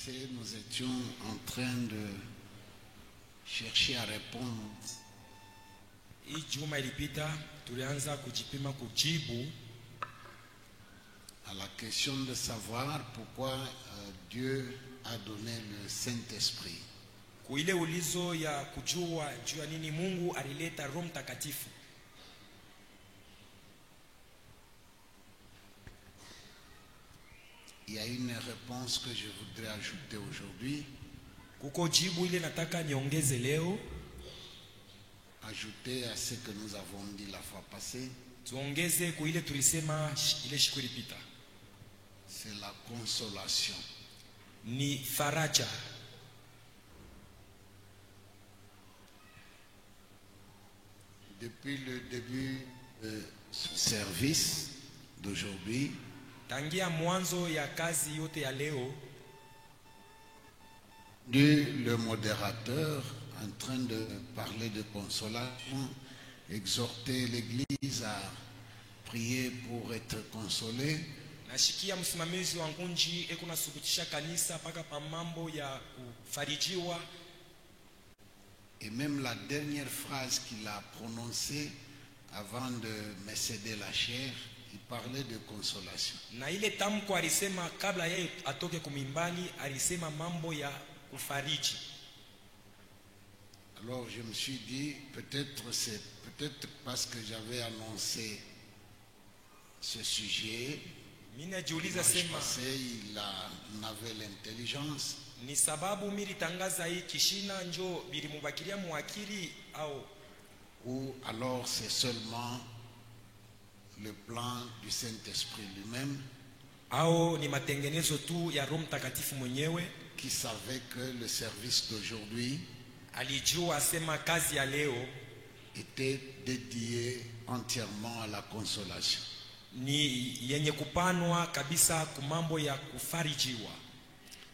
passé, nous étions en train de chercher à répondre Juma ilipita tulianza kujipima kujibu à la question de savoir pourquoi Dieu a donné le Saint-Esprit. kuile ulizo ya kujua juu ya nini Mungu alileta Roho Mtakatifu. Il y a une réponse que je voudrais ajouter aujourd'hui. Kuko jibu ile nataka niongeze leo, Ajouter à ce que nous avons dit la fois passée, tuongeze kuile tulisema ile siku ilipita. c'est la consolation. Ni faraja. Depuis le début du service d'aujourd'hui, Tangia mwanzo ya kazi yote ya leo, le modérateur en train de parler de consolation, exhorter l'Église à prier pour être consolée. nashikia msimamizi wa ngunji eko nasubutisha kanisa paka pa mambo ya kufarijiwa. Et même la dernière phrase qu'il a prononcée avant de me céder la chair, il parlait de consolation. Na ile tamko alisema kabla yeye atoke kumimbali, alisema mambo ya kufariji. Alors je me suis dit, peut-être parce que j'avais annoncé ce sujet, Mimi najiuliza dimanche sema passé, il avait l'intelligence, ni sababu mimi tangaza hii kishina njo bilimubakiria muakili ou alors c'est seulement le plan du Saint-Esprit lui-même au ni matengenezo tu ya Roho Mtakatifu mwenyewe. qui savait que le service d'aujourd'hui Alijua sema kazi ya leo était dédié entièrement à la consolation. ni yenye kupanwa kabisa kumambo ya kufarijiwa.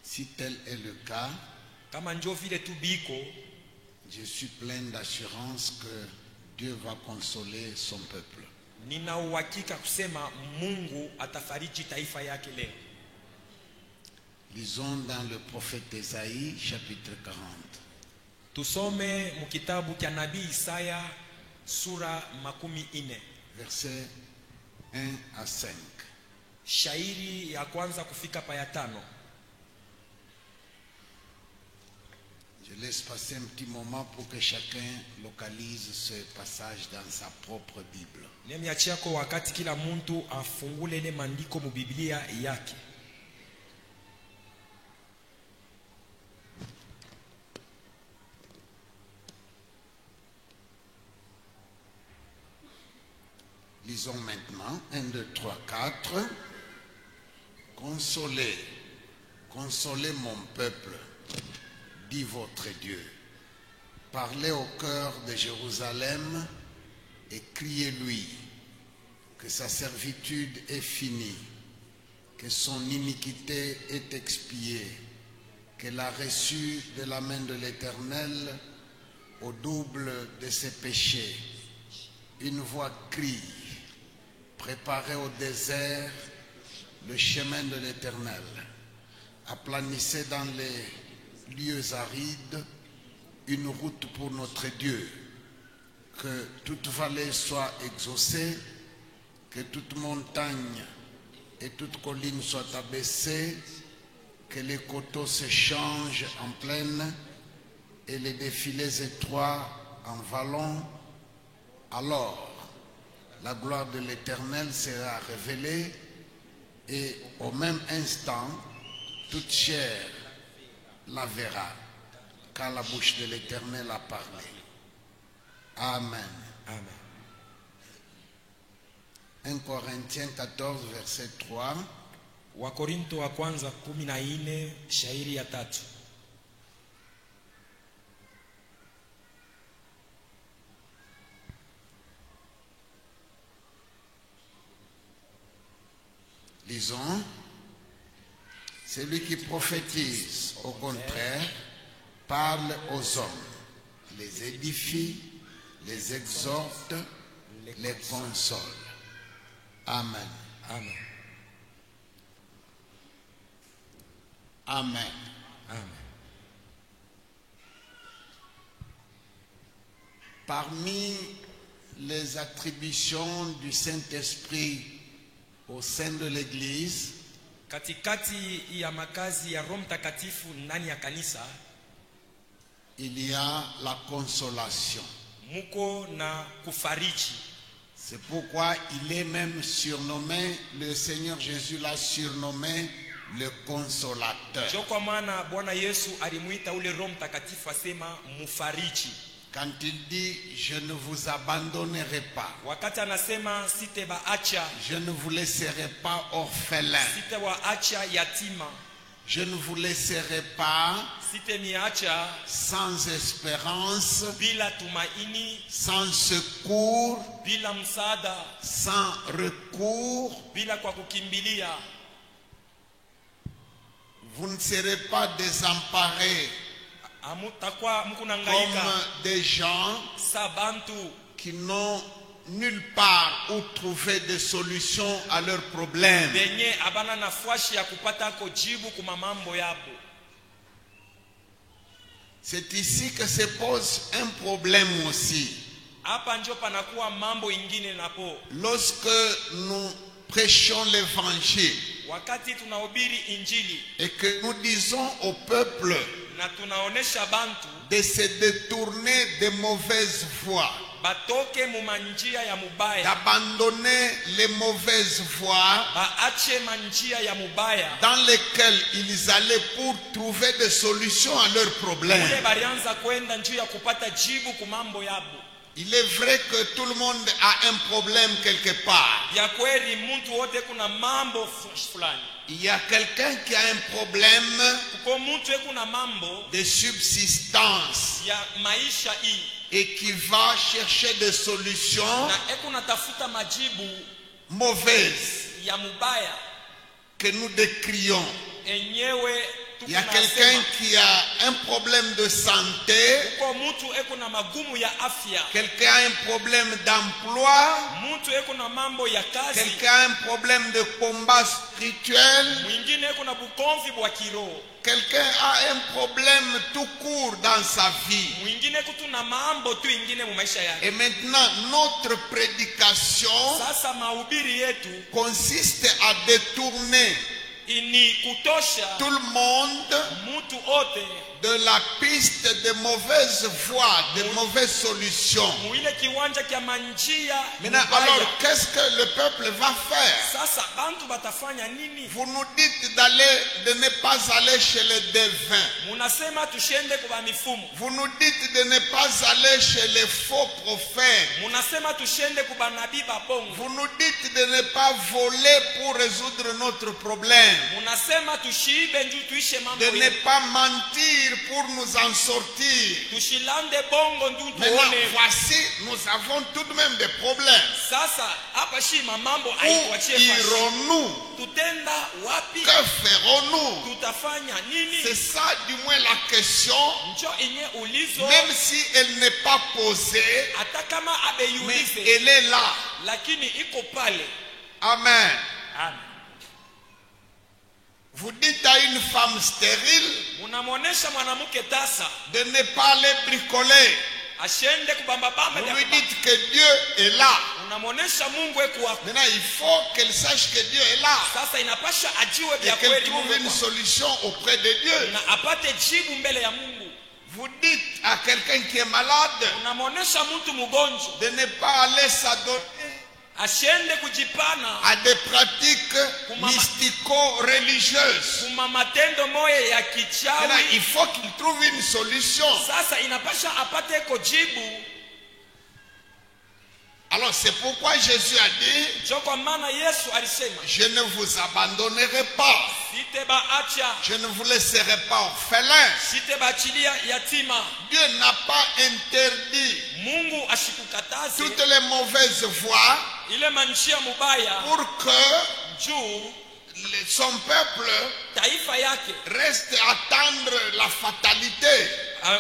Si tel est le cas, Kama njo vile tu biko, je suis plein d'assurance que Dieu va consoler son peuple. nina uhakika kusema Mungu atafariji taifa yake leo. Lisons dans le prophète Ésaïe, chapitre 40. Tusome mukitabu kya nabii Isaya sura 40, Versets 1 à 5. shairi ya kwanza kufika pa ya 5. Je laisse passer un petit moment pour que chacun localise ce passage dans sa propre Bible. Nemiachia kwa wakati kila muntu afungule ile maandiko mu Biblia yake. Lisons maintenant 1, 2, 3, 4. Consolez, consolez mon peuple, dit votre Dieu. Parlez au cœur de Jérusalem et criez-lui que sa servitude est finie, que son iniquité est expiée, qu'elle a reçu de la main de l'Éternel au double de ses péchés. Une voix crie: préparez au désert le chemin de l'Éternel, aplanissez dans les lieux arides une route pour notre Dieu, que toute vallée soit exaucée, que toute montagne et toute colline soient abaissées, que les coteaux se changent en plaine et les défilés étroits en vallons. Alors la gloire de l'Éternel sera révélée et au même instant toute chair la verra, car la bouche de l'Éternel a parlé. Amen. Amen. 1 Corinthiens 14, verset 3. Wakorinto wa kwanza 14 shairi ya 3. Lisons. Celui qui prophétise, au contraire, parle aux hommes, les édifie, les exhorte, les console. Amen. Amen. Amen. Amen. Parmi les attributions du Saint-Esprit au sein de l'Église, Katikati ya makazi ya Roho Mtakatifu ndani ya kanisa, il y a la consolation. muko na kufariji. C'est pourquoi il est même surnommé, le Seigneur Jésus l'a surnommé le consolateur. Ndio kwa maana Bwana Yesu alimuita ule Roho Mtakatifu asema mufariji. Quand il dit je ne vous abandonnerai pas, Wakati anasema sitebaacha, je ne vous laisserai pas orphelin, sitewaacha yatima, je ne vous laisserai pas sitemiacha sans espérance, bila tumaini, sans secours, bila msaada, sans recours. bila kwa kukimbilia. Vous ne serez pas désemparés Amutakuwa mko comme nangaika des gens sa bantu qui n'ont nulle part où trouver des solutions à leurs problèmes. benye abana nafasi ya kupata ko jibu kuma mambo yabo. C'est ici que se pose un problème aussi. Hapa ndio panakuwa mambo ingine napo. Lorsque nous prêchons l'évangile Wakati tunahubiri injili et que nous disons au peuple na tunaonesha bantu de se détourner des mauvaises voies, batoke mu manjia ya mubaya, d'abandonner les mauvaises voies baache manjia ya mubaya dans lesquelles ils allaient pour trouver des solutions à leurs problèmes. ule balianza kwenda njia ya kupata jibu ku mambo yabo. Il est vrai que tout le monde a un problème quelque part. Ya kweli mtu wote kuna mambo fulani. Il y a quelqu'un qui a un problème Kuko mtu kuna mambo de subsistance ya maisha hii et qui va chercher des solutions na kuna tafuta majibu mauvaises ya mubaya que nous décrions. enyewe. Il y a quelqu'un qui a un problème de santé, Kuko mtu kuna magumu ya afya, quelqu'un a un problème d'emploi, mtu kuna mambo ya kazi, quelqu'un a un problème de combat spirituel, mwingine kuna bukomvi bwa kiroho, quelqu'un a un problème tout court dans sa vie. mwingine kutuna mambo tu ingine mu maisha yake. Et maintenant, notre prédication Sasa mahubiri yetu consiste à détourner ini kutosha tout le monde mtu ote de la piste de mauvaises voies, de mauvaises solutions. muile kiwanja kya manjia Maintenant, mubaya. alors, qu'est-ce que le peuple va faire? Sasa bantu batafanya nini? Vous nous dites de ne pas aller chez les devins. Munasema tushende kwa mifumo, Vous nous dites de ne pas aller chez les faux prophètes. munasema tushende kwa nabii babongo, Vous nous dites de ne pas voler pour résoudre notre problème. munasema tushiibe nju tuishe mambo De ne yetu, pas mentir pour nous en sortir. tushilande bongo nju Maintenant, tuone. voici, nous avons tout de même des problèmes. Sasa hapa shima mambo Où haituachie fasi. irons-nous? Tutenda wapi? Que ferons-nous? Tutafanya nini? C'est ça du moins la question, Njo inye ulizo, même si elle n'est pas posée, hata kama mais abeyulize, elle est là. lakini iko pale. Amen. Amen. Vous dites à une femme stérile Munamonesha mwanamke tasa de ne pas aller bricoler. ashende kubambabamba. Vous lui dites que Dieu est là. Unamonesha Mungu eko wako. Maintenant, il faut qu'elle sache que Dieu est là Sasa inapasha ajiwe et vya qu'elle kweli trouve Mungu une wako. solution auprès de Dieu. Na apate jibu mbele ya Mungu. Vous dites à quelqu'un qui est malade Unamonesha mtu mgonjwa de ne pas aller s'adonner ashende kujipana à des pratiques mystico-religieuses. kuma matendo moya ya Maintenant, kichawi. il faut qu'il trouve une solution. Sasa inapasha apate ko jibu. Alors, c'est pourquoi Jésus a dit, Njo kwa maana Yesu alisema je ne vous abandonnerai pas. sitebaacha, Je ne vous laisserai pas orphelins. sitebaachilia yatima. Dieu n'a pas interdit Mungu ashikukataze toutes les mauvaises voies ile manjia mubaya pour que juu son peuple taifa yake reste à attendre la fatalité.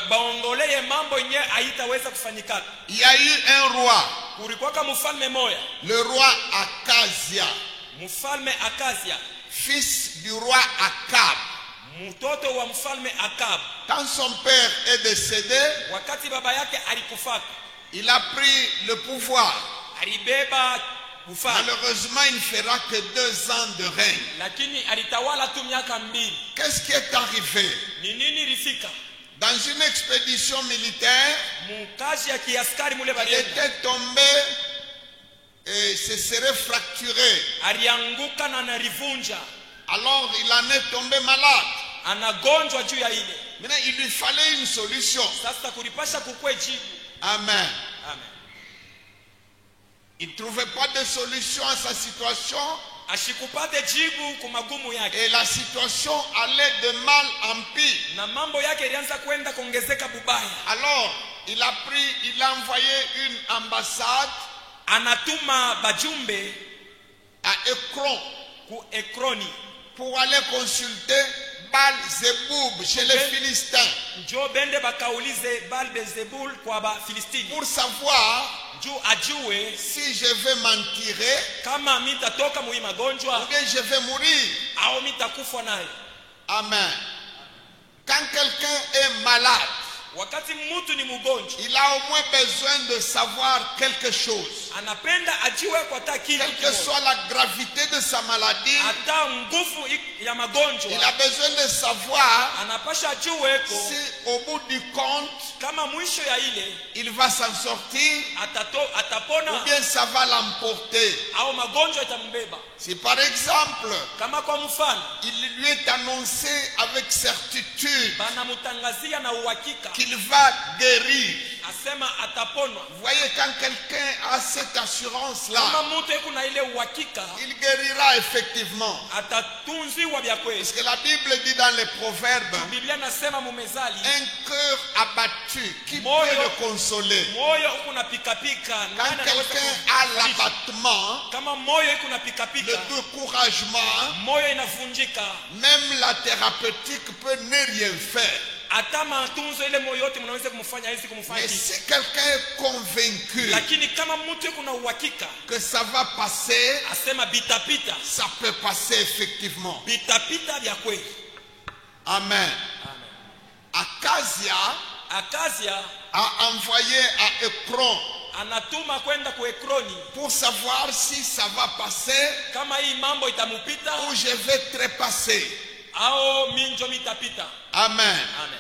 baongoleye mambo yenye haitaweza kufanyika. Il y a eu un roi, Kulikuwaka mfalme moya, le roi Akazia, mfalme Akazia, fils du roi Akab. mtoto wa mfalme Akab, quand son père est décédé, wakati baba yake alikufaka, il a pris le pouvoir. alibeba ufalme, Malheureusement, il ne fera que 2 ans de règne. lakini alitawala tu miaka 2. Qu'est-ce qui est arrivé? Ni nini ilifika? Dans une expédition militaire, Mukazi ya kiaskari mule il balienda, était tombé et se serait fracturé. alianguka na anarivunja, Alors, il en est tombé malade. anagonjwa juu ya ile. Maintenant, il lui fallait une solution. Sasa kulipasha kukwe jibu. Amen. Amen. Il ne trouvait pas de solution à sa situation Ashikupate jibu kumagumu yake, et la situation allait de mal en pire. na mambo yake ilianza kwenda kuongezeka bubaya. Alors, il a envoyé une ambassade Anatuma bajumbe à Ekron ku Ekroni, pour aller consulter Baal-Zeboub chez les Philistins njo bende bakaulize Baal-Zebul kwa ba Filistini, pour savoir juu ajue si je vais m'en tirer kama mitatoka mui ou magonjwa bien je vais mourir. au mitakufa nayo. Amen. Quand quelqu'un est malade, Wakati mtu ni mgonjwa, il a au moins besoin de savoir quelque chose. anapenda ajue kwa taki, Quelle que soit la gravité de sa maladie, hata nguvu ya il magonjwa, a besoin de savoir anapasha ajue ko si au bout du compte, kama mwisho ya ile il va s'en sortir ou atapona bien ça va l'emporter. au magonjwa itambeba. Si par exemple, Kama kwa mfano il lui est annoncé avec certitude banamutangazia na uhakika qu'il va guérir. asema ataponwa, Vous voyez, quand quelqu'un a cette assurance-là, kama mtu eko na ile uhakika il guérira effectivement. atatunziwa vya kweli. Parce que la Bible dit dans les Proverbes, Biblia nasema mumezali, un cœur abattu, qui Moyo. peut le consoler? moyo uko na pikapika, Quand nani anaweza quelqu'un a kufariji? l'abattement, Kama moyo iko na le pikapika, découragement, moyo inavunjika, même la thérapeutique peut ne rien faire. hata matunzo ile moyo yote mnaweza kumfanya hizi kumfanya Mais kitu. si quelqu'un est convaincu Lakini kama mtu iko na uhakika que ça va passer, asema bitapita, ça peut passer effectivement. bitapita vya kweli. Amen. Akazia A envoyé à Ekron anatuma kwenda ku Ekroni pour savoir si ça va passer kama hii mambo itamupita ou je vais trépasser. au minjo mitapita. Amen. Amen.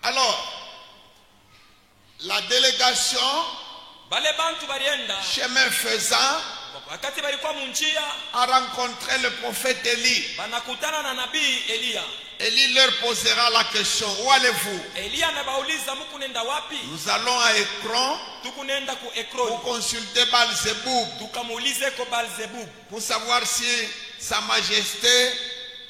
Alors, la délégation, Bale bantu balienda, chemin faisant, wakati balikuwa munjia a rencontré le prophète Élie. banakutana na nabii Eliya. Élie leur posera la question, où allez-vous? Eliya anabauliza muku nenda wapi? Nous allons à Ekron Tukunenda ku pour Ekroni consulter Baal-Zeboub, tukamuulize ko Baal-Zebub, pour savoir si Sa Majesté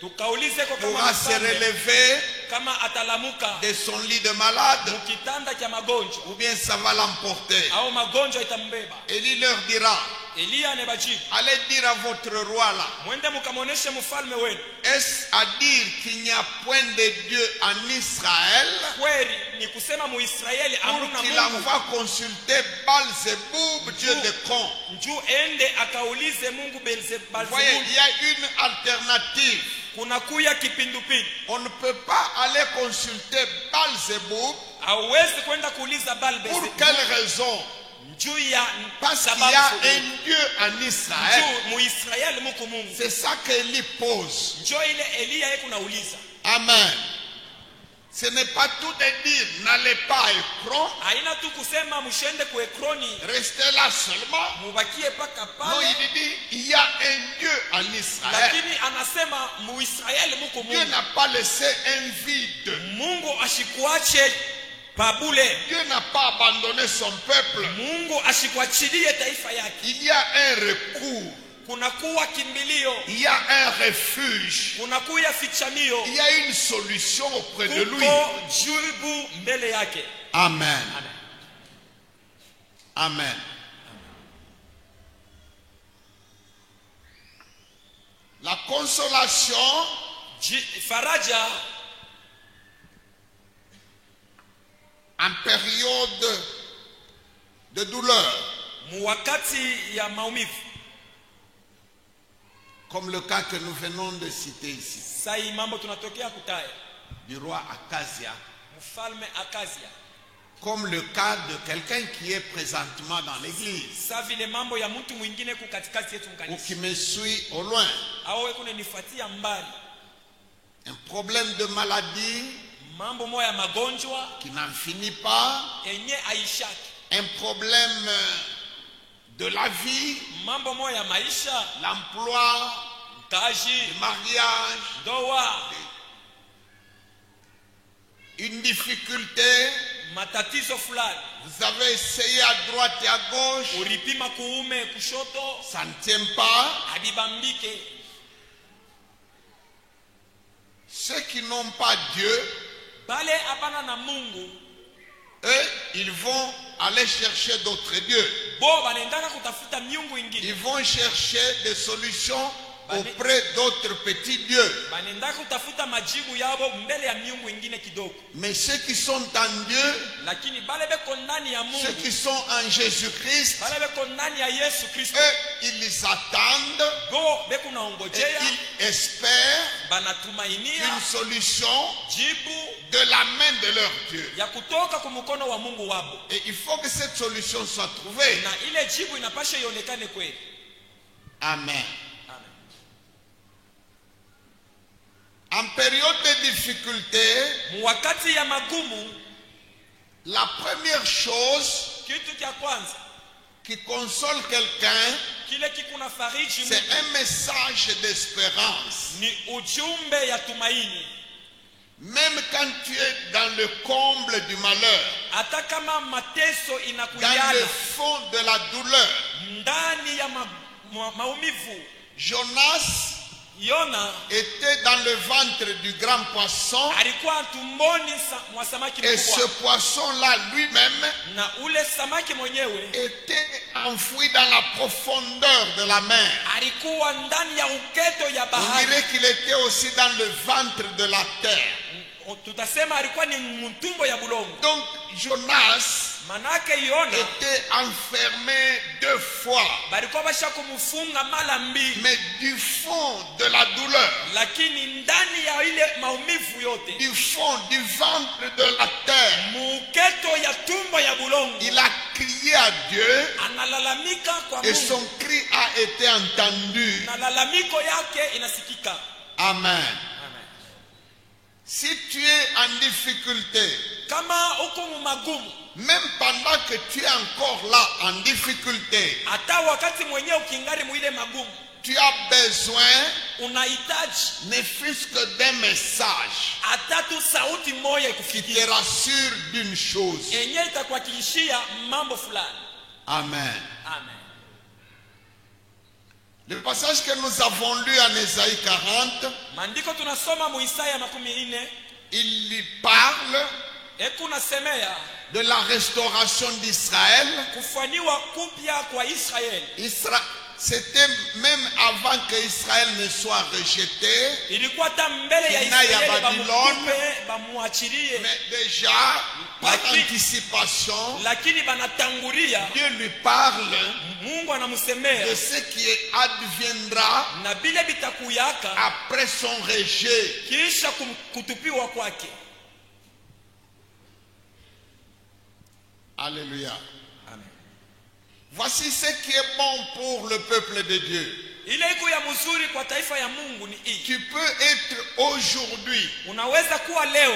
tukaulize ko kama pourra se mfalme relever kama atalamuka de son lit de malade mukitanda cha magonjwa ou bien ça va l'emporter. au magonjwa itambeba. Élie leur dira, Eliya anebajibu, allez dire à votre roi là, mwende mukamoneshe mfalme wenu, est-ce à dire qu'il n'y a point de Dieu en Israël kweli ni kusema muisraeli pour hamuna qu'il Mungu, envoie consulter Baal-Zeboub, Dieu des camps? njuu ende akaulize Mungu Vous voyez, Baal-Zebub. il y a une alternative. Kuna kuya kipindupindu, On ne peut pas aller consulter Baal-Zeboub. hauwezi kwenda kuuliza Pour Baal-Zebub quelle raison? juu ya Parce qu'il y sababu a fulani. un Dieu en Israël. Juu muisraeli muko Mungu, C'est ça qu'Élie pose. njo ile Eliya yeko nauliza. Amen. Ce n'est pas tout de dire, n'allez pas à Ekron, Haina tu kusema mshende ku Ekroni restez là seulement. mubakie paka Non, pale, il dit, il y a un Dieu en Israël. lakini anasema muisraeli muko Dieu Mungu. n'a pas laissé un vide. Mungu ashikuache pabule, Dieu n'a pas abandonné son peuple. Mungu ashikuachilie taifa yake. Il y a un recours. Kunakuwa kimbilio, Il y a un refuge. kunakuya fichamio, Il y a une solution auprès de lui. kuko jibu mbele yake. Amen. Amen. La consolation Faraja en période de douleur. muwakati ya maumivu, Comme le cas que nous venons de citer ici, sai mambo tunatokea kutaya du roi Akazia, mfalme Akazia, comme le cas de quelqu'un qui est présentement dans l'église sa vile mambo ya mtu mwingine ku katikati yetu ou mkanisa qui me suit au loin. au wewe kunanifuatia mbali. Un problème de maladie Mambo moya magonjwa qui n'en finit pas, yenye aishaki, un problème de la vie, mambo moya maisha, l'emploi, kazi, le mariage, ndoa, une difficulté. matatizo fulani. Vous avez essayé à droite et à gauche, Ulipima kuume kushoto, ça ne tient pas. habibambike. Ceux qui n'ont pas Dieu, Bale hapana na Mungu, eux, ils vont aller chercher d'autres dieux. bo banaendaka kutafuta miungu ingine. Ils vont chercher des solutions auprès d'autres petits dieux. Banaendaka kutafuta majibu yabo mbele ya miungu ingine kidogo. Mais ceux qui sont en Dieu, Lakini bale beko ndani ya ceux Mungu, qui sont en Jésus-Christ, bale beko ndani ya Yesu Kristo, eux, ils attendent bo beko et naongojea, ils espèrent banatumainia une solution jibu de la main de leur Dieu. ya kutoka kumukono wa Mungu wabo. Et il faut que cette solution soit trouvée. Na ile jibu inapasha ionekane kweli. Amen. Amen. En période de difficulté, Wakati ya magumu, la première chose kitu cha kwanza qui console quelqu'un, kile kikuna fariji c'est mtu un message d'espérance. ni ujumbe ya tumaini. Même quand tu es dans le comble du malheur, Hata kama mateso dans le inakuyana fond de la douleur, ndani ya maumivu, Jonas Yona était dans le ventre du grand poisson alikuwa tumboni mwa samaki et ce mkubwa, poisson-là lui-même na ule samaki mwenyewe était enfoui dans la profondeur de la mer. alikuwa ndani ya uketo ya On bahari. dirait qu'il était aussi dans le ventre de la terre. Tutasema alikuwa ni mtumbo ya bulongo. Donc Jonas Manake Yona était enfermé 2 fois, balikuwa basha kumfunga mara mbili, mais du fond de la douleur, lakini ndani ya ile maumivu yote, du fond du ventre de la terre, muketo ya tumbo ya bulongo, il a crié à Dieu analalamika kwa et Mungu, son cri a été entendu. na lalamiko yake inasikika. Amen. Amen. Si tu es en difficulté, Kama uko mumagumu, même pendant que tu es encore là en difficulté, hata wakati mwenyewe ukingari muile magumu, tu as besoin unahitaji ne fût-ce que d'un message hata tu sauti moja qui te ikufikie, rassure d'une chose. yenye itakuhakikishia mambo fulani. Amen. Amen. Le passage que nous avons lu en Ésaïe 40, Maandiko tunasoma mu Isaya 40, il y parle ekuna semea de la restauration d'Israël. kufanywa kupya kwa Israeli. C'était même avant qu'Israël ne soit rejeté, Ilikuwa hata mbele ya Kina ya Israeli Babylone, bamukupe bamuachilie, mais déjà par Lakini- anticipation, lakini banatangulia. Dieu lui parle Mungu de anamusemea ce qui adviendra na bile bitakuyaka après son rejet. kisha kutupiwa kwake. Alléluia. Amen. Voici ce qui est bon pour le peuple de Dieu. Ile iko ya mzuri kwa taifa ya Mungu ni hii. Tu peux être aujourd'hui Unaweza kuwa leo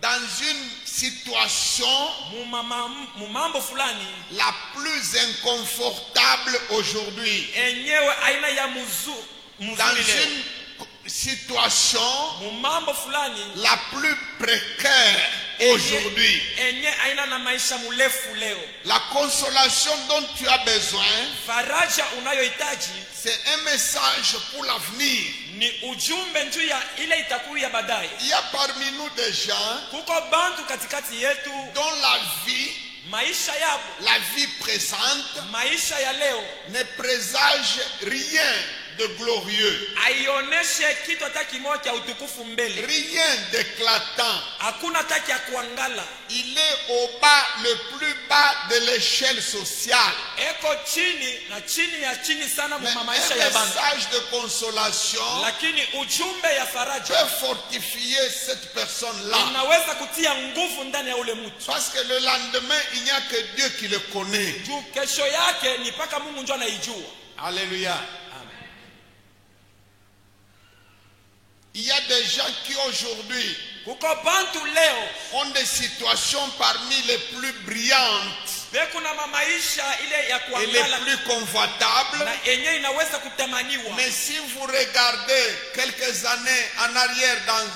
dans une situation mumambo fulani la plus inconfortable aujourd'hui, enyewe aina ya dans mzuri leo, une situation mumambo fulani la plus précaire aujourd'hui. enye aina na maisha murefu leo. La consolation dont tu as besoin, Faraja unayohitaji c'est un message pour l'avenir. ni ujumbe njuu ya ile itakuwa baadaye. Il y a parmi nous des gens Kuko bantu katikati yetu dont la vie, maisha yabo, la vie présente, maisha ya leo ne présage rien de glorieux. aioneshe kitu hata kimoja cha utukufu mbele. Rien d'éclatant. Hakuna hata ya kuangala. Il est au bas, le plus bas de l'échelle sociale. Eko chini na chini ya chini sana Mais mu un maisha ya bantu. message de consolation Lakini ujumbe ya faraja peut fortifier cette personne-là. inaweza kutia nguvu ndani ya ule mtu. Parce que le lendemain, il n'y a que Dieu qui le connaît. Juu kesho yake ni paka Mungu ndio anaijua. Alléluia. Il y a des gens qui aujourd'hui Kuko bantu leo ont des situations parmi les plus brillantes kuna maisha ile ya et les kuangala plus confortables. na yenye inaweza kutamaniwa. Mais si vous regardez quelques années en arrière dans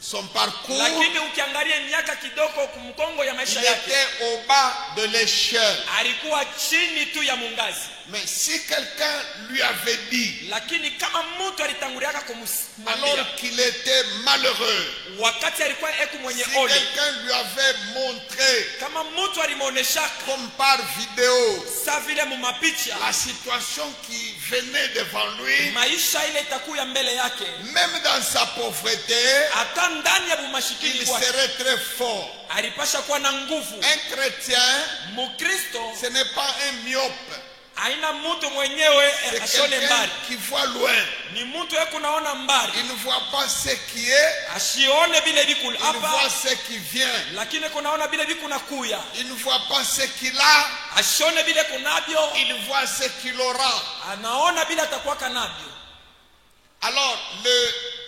son parcours, Lakini ukiangalia miaka kidogo kumkongo ya il maisha yake était au bas de l'échelle. alikuwa chini tu ya mungazi. Mais si quelqu'un lui avait dit, Lakini kama mtu alitanguliaka alors kumwambia qu'il était malheureux, wakati alikuwa eku mwenye si ole, quelqu'un lui avait montré, kama mtu alimuoneshaka comme par vidéo, sa vile mu mapicha la situation qui venait devant lui, maisha ile itakuya mbele yake, même dans sa pauvreté, hata ndani ya bumashikini il kwake serait très fort. alipasha kuwa na nguvu. Un chrétien, Mukristo ce n'est pas un myope, haina mtu mwenyewe c'est ashone quelqu'un mbali, qui voit loin. ni mtu eku naona mbali, Il ne voit pas ce qui est, ashione bile biku il hapa, voit ce qui vient. lakini kunaona bile biku nakuya, Il ne voit pas ce qu'il a, ashone bile kunabyo, il voit ce qu'il aura. anaona bile atakuwa kanabyo. Alors,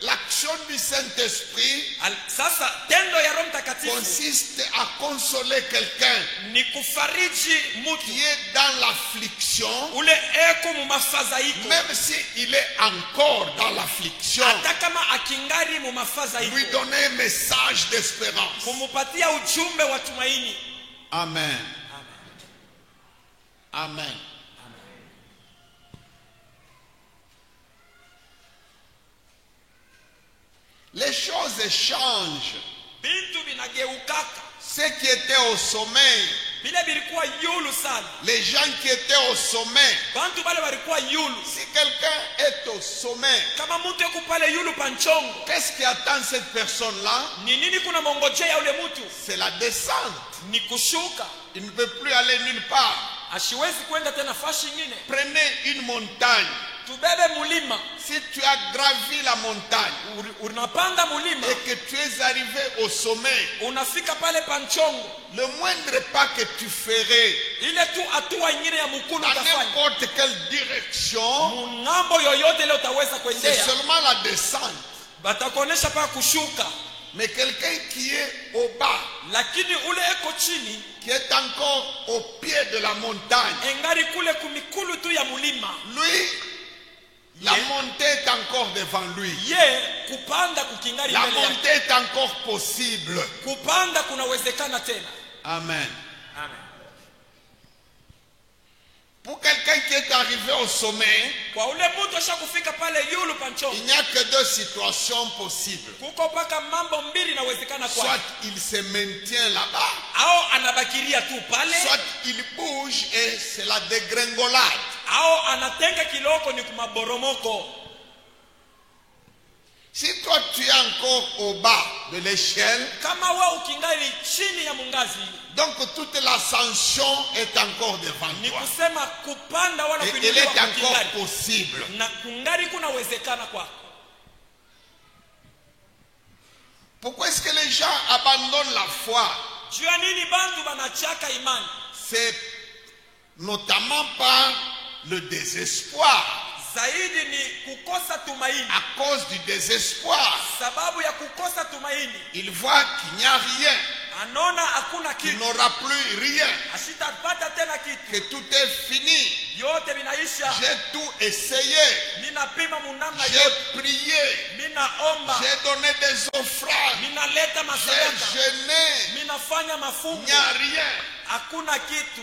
l'action du Saint-Esprit Sasa tendo ya Roho Mtakatifu consiste à consoler quelqu'un ni kufariji qui mtu est dans l'affliction, ule eko mu mafadhaiko, même s'il est encore dans l'affliction, hata kama akingari mu lui mafadhaiko, donner un message d'espérance. kumupatia ujumbe wa tumaini. Amen. Amen. Les choses changent. Bintu binageukaka, Ceux qui étaient au sommet, bile bilikuwa yulu sana, les gens qui étaient au sommet, bantu bale balikuwa yulu. si quelqu'un est au sommet, Kama mtu yuko pale yulu panchongo, qu'est-ce qui attend cette personne-là? ni nini kuna mongojea ule mtu? C'est la descente. Ni kushuka. Il ne peut plus aller nulle part. Ashiwezi kwenda tena fashi nyingine. Prenez une montagne. Tubebe mulima, Si tu as gravi la montagne unapanda mulima, et que tu es arrivé au sommet, unafika pale panchongo, le moindre pas que tu ferais ile tu hatua nyingine ya mukulu dans utafanya n'importe quelle direction, ngambo yoyote ile utaweza c'est kwendea, seulement la descente. batakuonesha pa kushuka. Mais quelqu'un qui est au bas, Lakini ule eko chini, qui est encore au pied de la montagne, engari kule kumikulu tu ya mulima, lui, la montée est encore devant lui. ye kupanda kukingari La mbele yake. montée est encore possible. Kupanda kunawezekana tena. Amen. Amen. Pour quelqu'un qui est arrivé au sommet, Kwa ule mtu ashakufika pale yulu panchongo, il n'y a que deux situations possibles. kuko paka mambo mbili inawezekana Soit kwake. il se maintient là-bas, Au anabakiria tu pale, soit il bouge et c'est la dégringolade. au anatenga kiloko ni kumaboromoko. Si toi tu es encore au bas de l'échelle, Kama we ukingali chini ya mungazi, donc toute l'ascension est encore devant ni toi. kusema kupanda wala Et elle kuinuliwa est encore kukingari. possible. Na kungari kunawezekana kwako. Pourquoi est-ce que les gens abandonnent la foi? Juu ya nini bantu banachaka imani? C'est notamment par le désespoir. Zaidi ni kukosa tumaini. À cause du désespoir, Sababu ya kukosa tumaini, il voit qu'il n'y a rien, anaona hakuna qu'il kitu, n'aura plus rien, asitapata tena kitu, que tout est fini. yote vinaisha. J'ai tout essayé, Ninapima munamna yote, j'ai prié, minaomba, j'ai donné des offrandes, minaleta j'ai masadaka, jeûné, minafanya il mafungo, n'y a rien. hakuna kitu.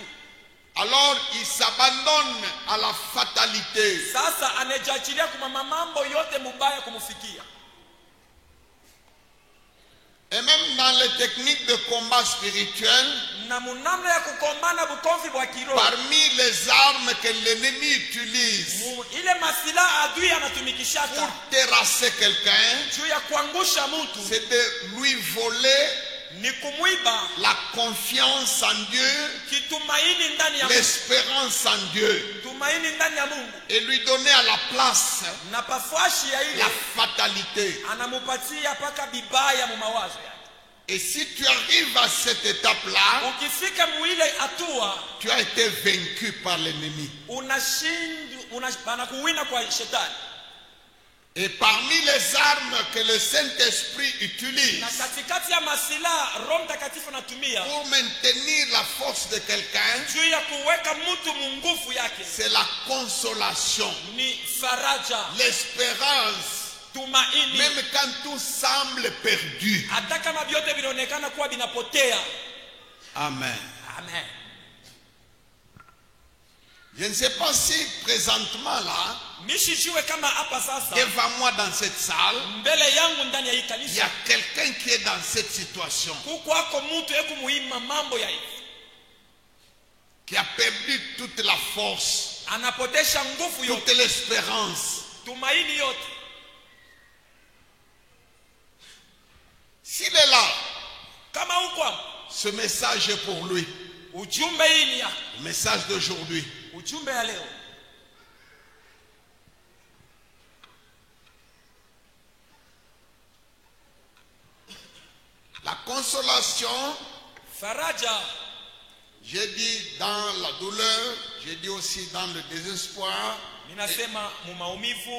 Alors il s'abandonne à la fatalité. Sasa anejachilia kumama mambo yote mubaya kumufikia. Et même dans les techniques de combat spirituel, na munamna ya kukombana bukomvi bwa kiroho, parmi les armes que l'ennemi utilise ile masila adui anatumikishaka pour terrasser quelqu'un, juu ya kuangusha mtu, c'est de lui voler ni kumuiba la confiance en Dieu, kitumaini ndani ya Mungu, l'espérance en Dieu, tumaini ndani ya Mungu, et lui donner à la place na pafashi ya ile la fatalité. anamupatia paka bibaya mu mawazo yake. Et si tu arrives à cette étape-là, Ukifika muile hatua, tu as été vaincu par l'ennemi. banakuwina kwa shetani. Et parmi les armes que le Saint-Esprit utilise Na katikati ya masila Roho Mtakatifu anatumia pour maintenir la force de quelqu'un, juu ya kuweka mtu munguvu yake c'est la consolation, ni faraja, l'espérance, tumaini, même quand tout semble perdu. hata kama vyote vinaonekana kuwa vinapotea. Amen. Amen. Je ne sais pas si présentement là, Mishijiwe kama hapa sasa devant moi dans cette salle, mbele yangu ndani ya hii il y a kanisa quelqu'un qui est dans cette situation, kuko ako mtu yeku muhima mambo ya hivi, qui a perdu toute la force, anapotesha nguvu yote, toute l'espérance. tumaini yote. S'il est là, Kama uko ce message est pour lui. ujumbe hii ni yako, Le message d'aujourd'hui. ujumbe ya leo. La consolation, Faraja, j'ai dit dans la douleur, j'ai dit aussi dans le désespoir, minasema mu maumivu,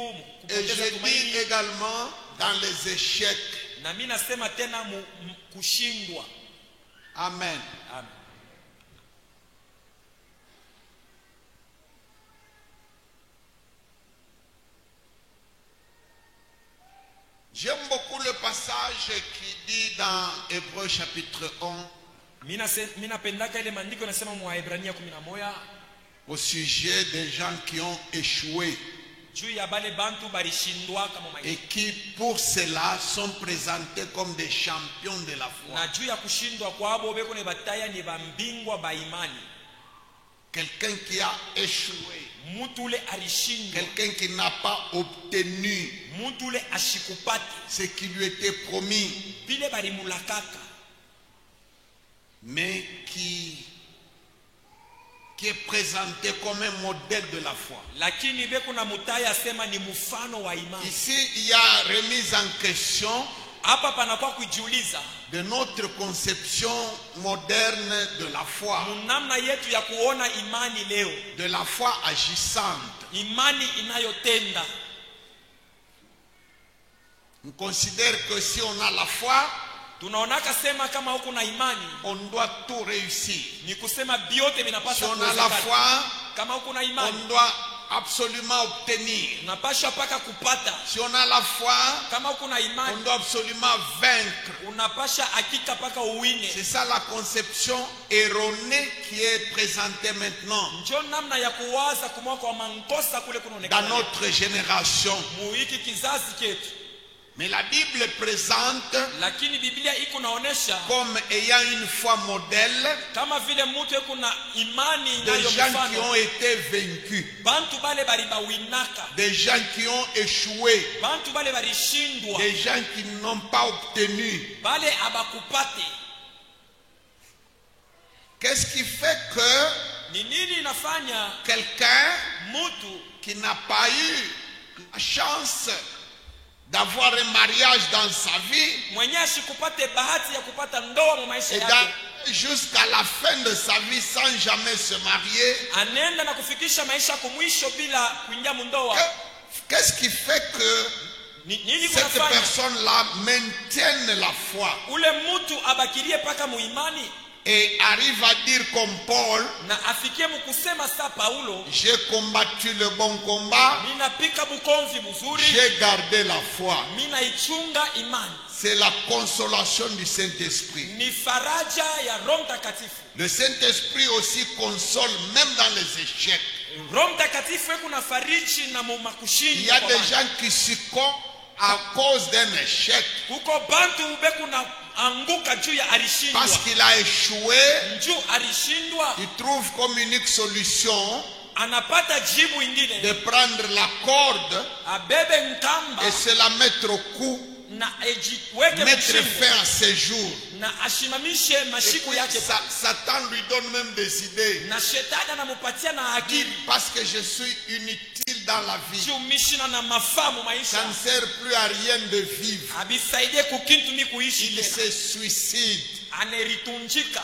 et kupoteza je dis tumaini, également dans les échecs. na mimi nasema tena kushindwa. Amen. Amen. J'aime beaucoup le passage qui dit dans Hébreux chapitre 1 Mimi napendaka ile maandiko nasema mu Waebrania 11 au sujet des gens qui ont échoué juu ya bale bantu balishindwa kama et maisha, qui pour cela sont présentés comme des champions de la foi. na juu ya kushindwa kwabo beko ne bataya ni bambingwa ba imani. Quelqu'un qui a échoué, Mtu ule alishindwa, quelqu'un qui n'a pas obtenu mtu ule ashikupati ce qui lui était promis, vile balimulakaka, mais qui est présenté comme un modèle de la foi. lakini beko na mutaya sema ni mfano wa imani. Ici, il y a remise en question Hapa panakuwa kujiuliza de notre conception moderne de la foi, namna yetu ya kuona imani leo, de la foi agissante. imani inayotenda. On considère que si on a la foi, Tunaonaka sema kama huko na imani on doit tout réussir. ni kusema vyote Si vinapaswa on a la kuwezekana. foi, Kama huko na on imani doit absolument obtenir. unapaswa paka kupata. Si on a la foi, Kama huko na on imani doit absolument vaincre. unapasha hakika paka uwine. C'est ça la conception erronée qui est présentée maintenant Njo namna ya kuwaza kumwa kwa mankosa kule dans kunaonekana notre génération. muhiki kizazi chetu, Mais la Bible présente lakini Biblia iko naonesha comme ayant une foi modèle kama vile mtu eko na imani des gens qui inayomfano ont été vaincus, bantu bale balibawinaka, des gens qui ont échoué, bantu bale balishindwa, des gens qui n'ont pas obtenu. bale abakupate. Qu'est-ce qui fait que Ni nini inafanya quelqu'un mtu qui n'a pas eu la chance d'avoir un mariage dans sa vie mwenye ashikupate bahati ya kupata ndoa mu maisha et yake, jusqu'à la fin de sa vie sans jamais se marier, anenda na kufikisha maisha kumwisho bila kuingia mundoa? qu'est-ce qui fait que Nini cette kunafanya personne-là maintienne la foi ule mtu abakirie paka muimani et arrive à dire comme Paul, na afikie mukusema sa Paulo, j'ai combattu le bon combat, mina pika bukonzi mzuri, j'ai gardé la foi. mina ichunga imani? C'est la consolation du Saint-Esprit. Ni faraja ya Roho Mtakatifu. Le Saint-Esprit aussi console même dans les échecs. Roho Mtakatifu eko na fariji na mu Il y makushindi. a des gens qui succombent à cause d'un échec. Kuko bantu beku na anguka juu ya alishindwa. Parce qu'il a échoué, Juu alishindwa, il trouve comme unique solution anapata jibu ingine. de prendre la corde Abebe nkamba et se la mettre au cou, na ejiweke mettre mshingo fin à ses jours. na ashimamishe Et mashiku puis, yake. Satan lui donne même des idées. Na shetani anamupatia na akili. Parce que je suis inutile dans la vie. Juu mishina na mafamu Ça maisha. ne sert plus à rien de vivre. Abisaidie kukintu mi kuishi Il tena. se suicide. Aneritunjika.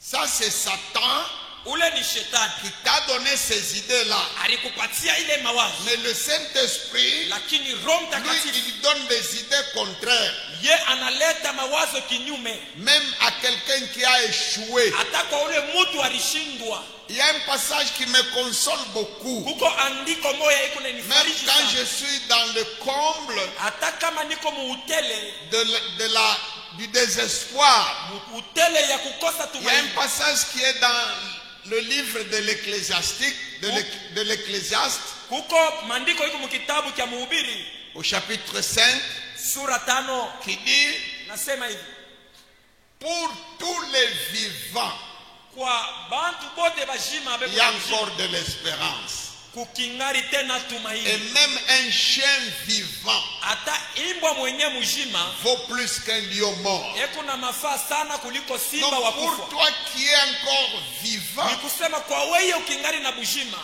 Ça, c'est Satan Ule ni shetani. qui t'a donné ces idées-là. Alikupatia ile mawazo. Mais le Saint-Esprit, Lakini Roho lui, Mtakatifu il donne des idées contraires. ye analeta mawazo kinyume. Même à quelqu'un qui a échoué. Hata kwa ule mtu alishindwa. Il y a un passage qui me console beaucoup. Kuko andiko moya iko Même nanifariji quand sana. je suis dans le comble Hata kama niko muutele, du désespoir. utele ya kukosa Il y a un tumaini. passage qui est dans le livre de l'Ecclésiastique, de l'Ecclésiaste, Kuko mandiko iko mukitabu kya Mhubiri au chapitre 5, sura 5 qui dit, nasema hivi: pour tous les vivants, kwa bantu bote bajima il y a beko encore de l'espérance. kukingari tena Et tumaini. même un chien vivant Hata imbwa mwenye mujima vaut plus qu'un lion mort. eko na mafaa sana kuliko simba Donc wa pour kufa. toi qui es encore vivant, Ni kusema kwa wewe ukingari na bujima,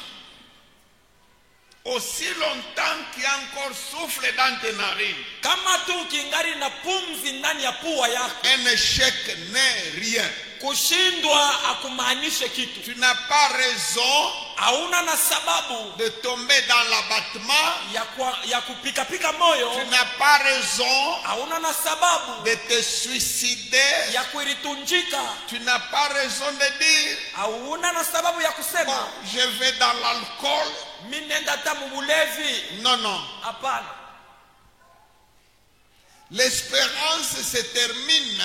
aussi longtemps qu'il y a encore souffle dans tes narines, kama tu ukingari na pumzi ndani ya pua yako, un échec n'est rien. kushindwa akumaanishe kitu. Tu n'as pas raison Hauna na sababu de tomber dans l'abattement. ya kupikapika moyo. Tu n'as pas raison Hauna na sababu de te suicider. ya kuiritunjika. Tu n'as pas raison de dire, Hauna na sababu ya bon, kusema je vais dans l'alcool. mimi nenda tamu bulevi. Non, non. Hapana. L'espérance se termine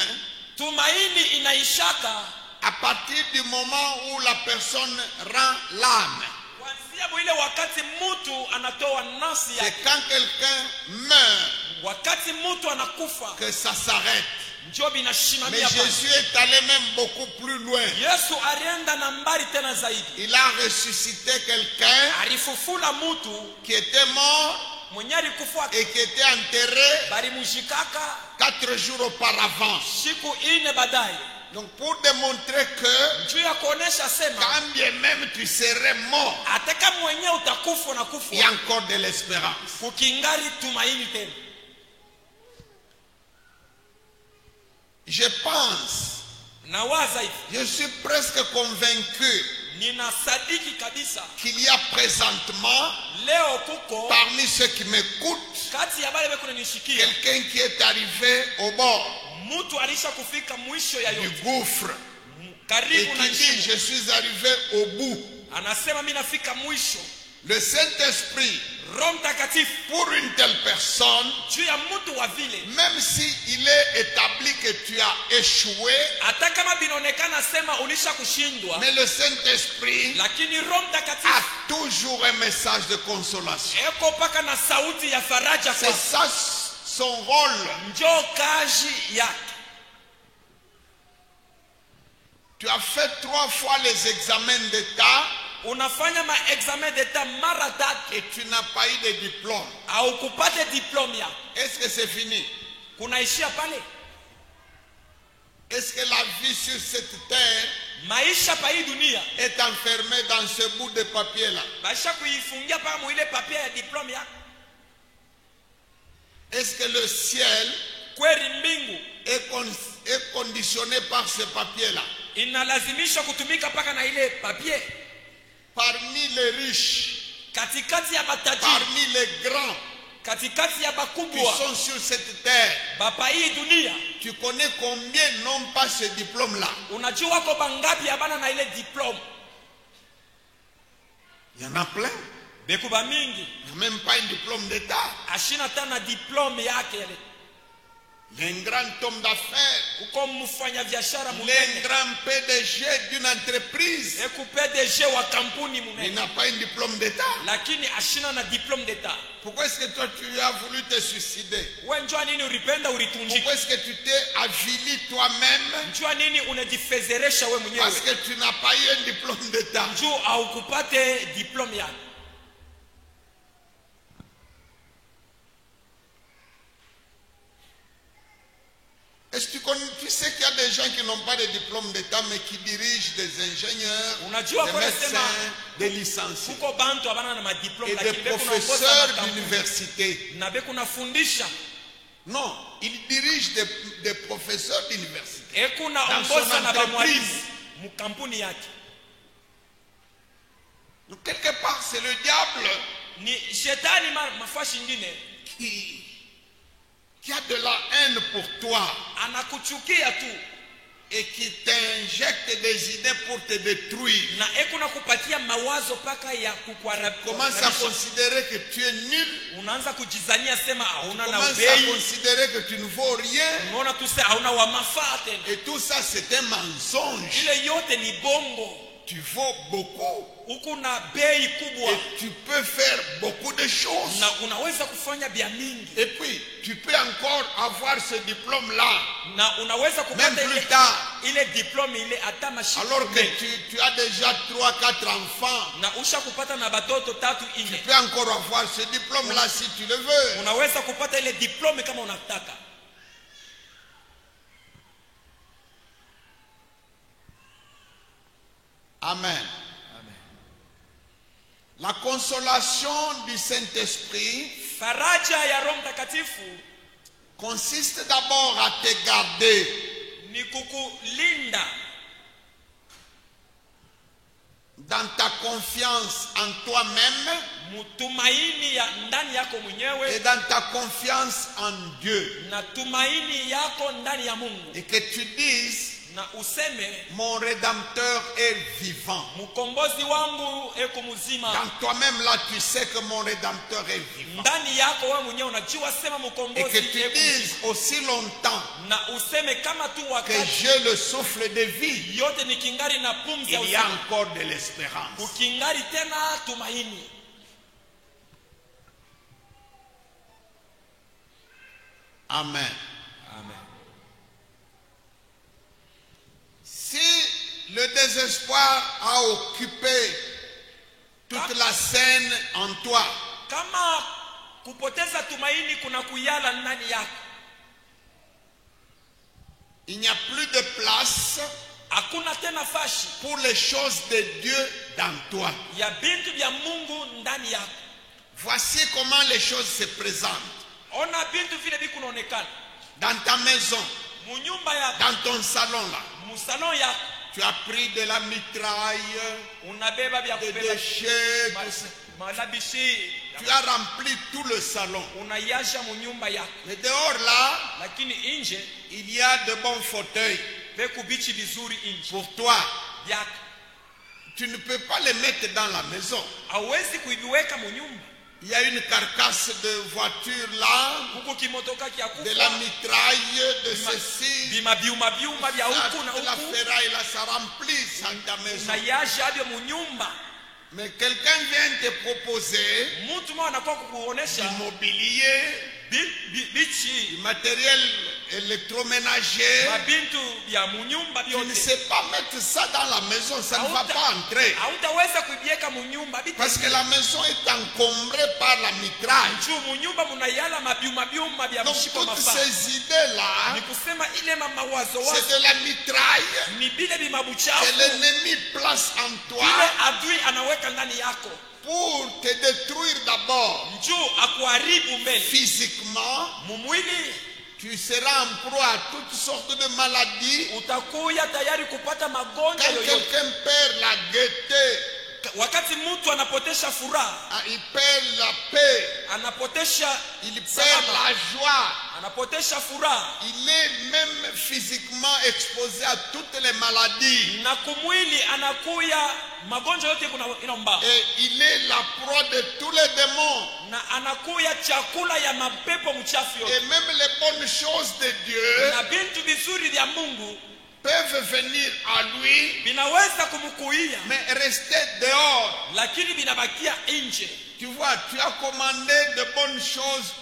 Tumaini inaishaka à partir du moment où la personne rend l'âme. kuanzia ile wakati mtu anatoa nafsi C'est yake. quand quelqu'un meurt Wakati mtu anakufa que ça s'arrête. ndio Mais binashimamia pale. Jésus est allé même beaucoup plus loin. Yesu alienda na mbali tena zaidi. Il a ressuscité quelqu'un Alifufula mtu qui était mort mwenye alikufa et qui était enterré balimujikaka 4 jours auparavant. siku ine baadaye. Donc pour démontrer que Juu ya kuonesha sema quand bien même tu serais mort, hata kama mwenyewe utakufa na il y a kufa encore de l'espérance. kukingari tumaini tena. Je pense, Nawaza hivi, je suis presque convaincu ninasadiki kabisa qu'il y a présentement leo kuko parmi ceux qui m'écoutent kati ya bale beko nishikia quelqu'un qui est arrivé au bord mtu alisha kufika mwisho ya du yote, gouffre et karibu na qui dit njia. je suis arrivé au bout. Anasema mimi nafika mwisho. Le Saint-Esprit, Roho Mtakatifu pour une telle personne, juu ya mtu wa vile, même si il est établi que tu as échoué, hata kama binaonekana sema ulisha kushindwa, mais le Saint-Esprit lakini Roho a Mtakatifu toujours un message de consolation. eko paka na sauti ya faraja C'est kwa ça son rôle. njoo kazi yake. Tu as fait 3 fois les examens d'État Unafanya maexamen d'etat mara tatu et tu n'as pas eu de diplôme. au kupate diplome yako, Est-ce que c'est fini? kunaishia pale? Est-ce que la vie sur cette terre Maisha pa hii dunia est enfermée dans ce bout de papier-là? baisha kuifungia paka mwile papia ya diplome yako? Est-ce que le ciel Kweli mbingu est conditionné par ce papier-là? inalazimisha kutumika paka na ile papier? Parmi les riches, Katikati ya matajiri, parmi les grands katikati ya qui bakubwa sont sur cette terre, bapa hii dunia, tu connais combien n'ont pas ce diplôme-là? unajua wako bangapi abana na ile diplome? Il y en a plein. Bekuba mingi Il n'y a même pas un diplôme d'État. ashina tana diplome yake ile. un grand homme d'affaires, uko mfanya biashara un munene, grand PDG d'une entreprise, eku PDG wa kampuni il munene, n'a pas un diplôme d'État. lakini ashina na diplome d'etat. Pourquoi est-ce que toi tu as voulu te suicider? Wewe njua nini ulipenda ulitunjika? Pourquoi est-ce que tu t'es avili toi-même? Njua nini unajifezeresha wewe Parce mwenyewe? que tu n'as pas eu un diplôme d'État. Njoo haukupate diplome yako. Est-ce que tu sais qu'il y a des gens qui n'ont pas de diplôme d'État mais qui dirigent des ingénieurs, Unajua des kwa médecins, nasema des licenciés kuko bantu abana na madiplome et des lakini beku professeurs naongoza d'université? na beku nafundisha. Non, ils dirigent des professeurs d'université. Eku Dans naongoza son na entreprise. bamwalimu mukampuni yake. Donc quelque part c'est le diable Ni shetani mafashi ingine qui a de la haine pour toi anakuchukia tu et qui t'injecte des idées pour te détruire. na eku nakupatia mawazo paka ya Commence à considérer que tu es nul. unaanza kujizania sema hauna na Commence à ubei, considérer que tu ne vaux rien. unaona tu sasa hauna wa mafaa tena. Et tout ça c'est un mensonge. Ile yote ni bongo. Tu vaux beaucoup Uko na bei kubwa et tu peux faire beaucoup de choses. na unaweza kufanya bia mingi Et puis tu peux encore avoir ce diplôme là na unaweza même kupata plus tard, ile diplome ile hata mashiko alors que tu as déjà 3-4 enfants. na usha kupata na batoto tatu Tu ine, peux encore avoir ce diplôme là si tu le veux. unaweza kupata ile diplome kama unataka. Amen. La consolation du Saint-Esprit Faraja ya Roho Mtakatifu consiste d'abord à te garder ni kukulinda dans ta confiance en toi-même mutumaini ya ndani yako et mwenyewe dans ta confiance en Dieu. na tumaini yako ndani ya Mungu, Et que tu dises, na useme mon Rédempteur est vivant. mkombozi wangu eko mzima. Dans toi-même là, tu sais que mon Rédempteur est vivant. Ndani yako wewe mwenyewe unajua sema Et mkombozi que tu eko dises mzima. aussi longtemps Na useme kama tu que wakati j'ai le souffle de vie, yote ni kingari na pumzi ya il y a uzima, encore de l'espérance. kukingari tena tumaini. Amen. Amen. Si le désespoir a occupé toute la scène en toi, Kama kupoteza tumaini kuna kuyala ndani yako, il n'y a plus de place hakuna tena fashi pour les choses de Dieu dans toi. ya bintu vya Mungu ndani yako. Voici comment les choses se présentent. Ona bintu vile bikunaonekana Dans ta maison, munyumba yako, dans ton salon là, musalon yako, tu as pris de la mitraille, unabeba vya des kubeba déchets, malabishi, tu as rempli tout le salon. unayasha munyumba yako, Mais dehors là, lakini nje il y a de bons fauteuils beku bichi vizuri nje pour toi. yako, Tu ne peux pas les mettre dans la maison. hauwezi kuiviweka munyumba. Il y a une carcasse de voiture là, Huku kimotoka kya de la kufa mitraille, de ceci, bima biuma vya huku na de la huku, ferraille là, ça remplit dans ta maison. unayasha avyo munyumba. Mais quelqu'un vient te proposer Mtu mmoja anakuwa kukuonesha du mobilier, bichi du matériel électroménager. mabintu vya munyumba Tu ne vyote, sais pas mettre ça dans la maison, ça ne va pas entrer. hautaweza kuibieka munyumba Parce que la maison est encombrée par la mitraille. juu munyumba munayala mabiuma vya Donc mshiko toutes mafaa. ces idées-là, Ni kusema ile mawazo c'est wazo de la mitraille ni bile que bimabuchafu l'ennemi place en toi ile adui anaweka ndani yako pour te détruire d'abord juu akuharibu mbele physiquement. mumwili. Tu seras en proie à toutes sortes de maladies. Utakuya tayari kupata magonjwa Quand yoyote. quelqu'un perd la gaieté, Wakati mtu anapotesha furaha, il perd la paix, anapotesha il perd salama, la joie, anapotesha furaha il est même physiquement exposé à toutes les maladies. na kumwili anakuya magonjwa yote inaomba. Et il est la proie de tous les démons. Na anakuya chakula ya mapepo mchafu yote. Et même les bonnes choses de Dieu Na bintu vizuri vya Mungu peuvent venir à lui, vinaweza kumkuia, mais rester dehors. lakini vinabakia nje. Tu vois, tu as commandé de bonnes choses,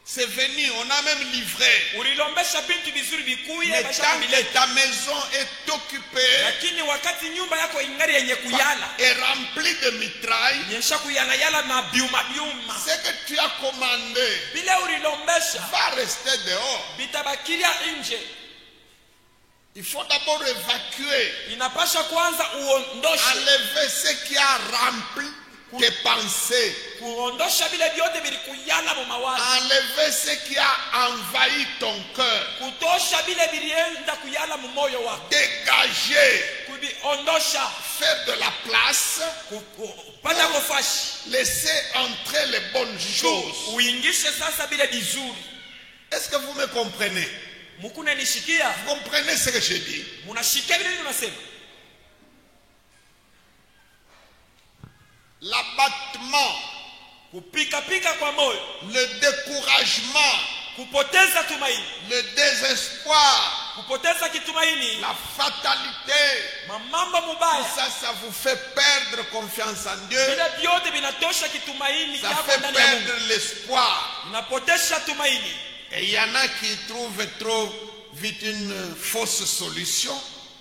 c'est venu, on a même livré. Ulilombesha bintu vizuri vikuye, Mais basha tant kumileta. que ta maison est occupée Lakini wakati nyumba yako ingari yenye kuyala, et remplie de mitrailles, nyesha kuyala yala mabiuma biuma, ce que tu as commandé bila ulilombesha va rester dehors. vitabakilia nje. Il faut d'abord évacuer, Inapasha kwanza uondoshe, enlever ce qui a rempli tes pensées, kuondosha vile vyote vilikuyala mu mawazo, enlever ce qui a envahi ton cœur, kutosha vile vilienda kuyala mu moyo wako, dégager, kuviondosha, faire de la place, kupata kofashi, laisser entrer les bonnes choses. uingishe sasa vile vizuri. Est-ce que vous me comprenez? Mukune nishikia, Vous comprenez ce que je dis? munashikia vile tunasema. L'abattement, Kupika kwa moyo, le découragement, kupoteza tumaini, le désespoir, kupoteza kitumaini, la fatalité, mambo mubaya, ça vous fait perdre confiance en Dieu, vile vyote vinatosha kitumaini ça yako fait ndani ya Mungu. perdre l'espoir. Unapotesha tumaini. Et il y en a qui trouvent trop vite une fausse solution,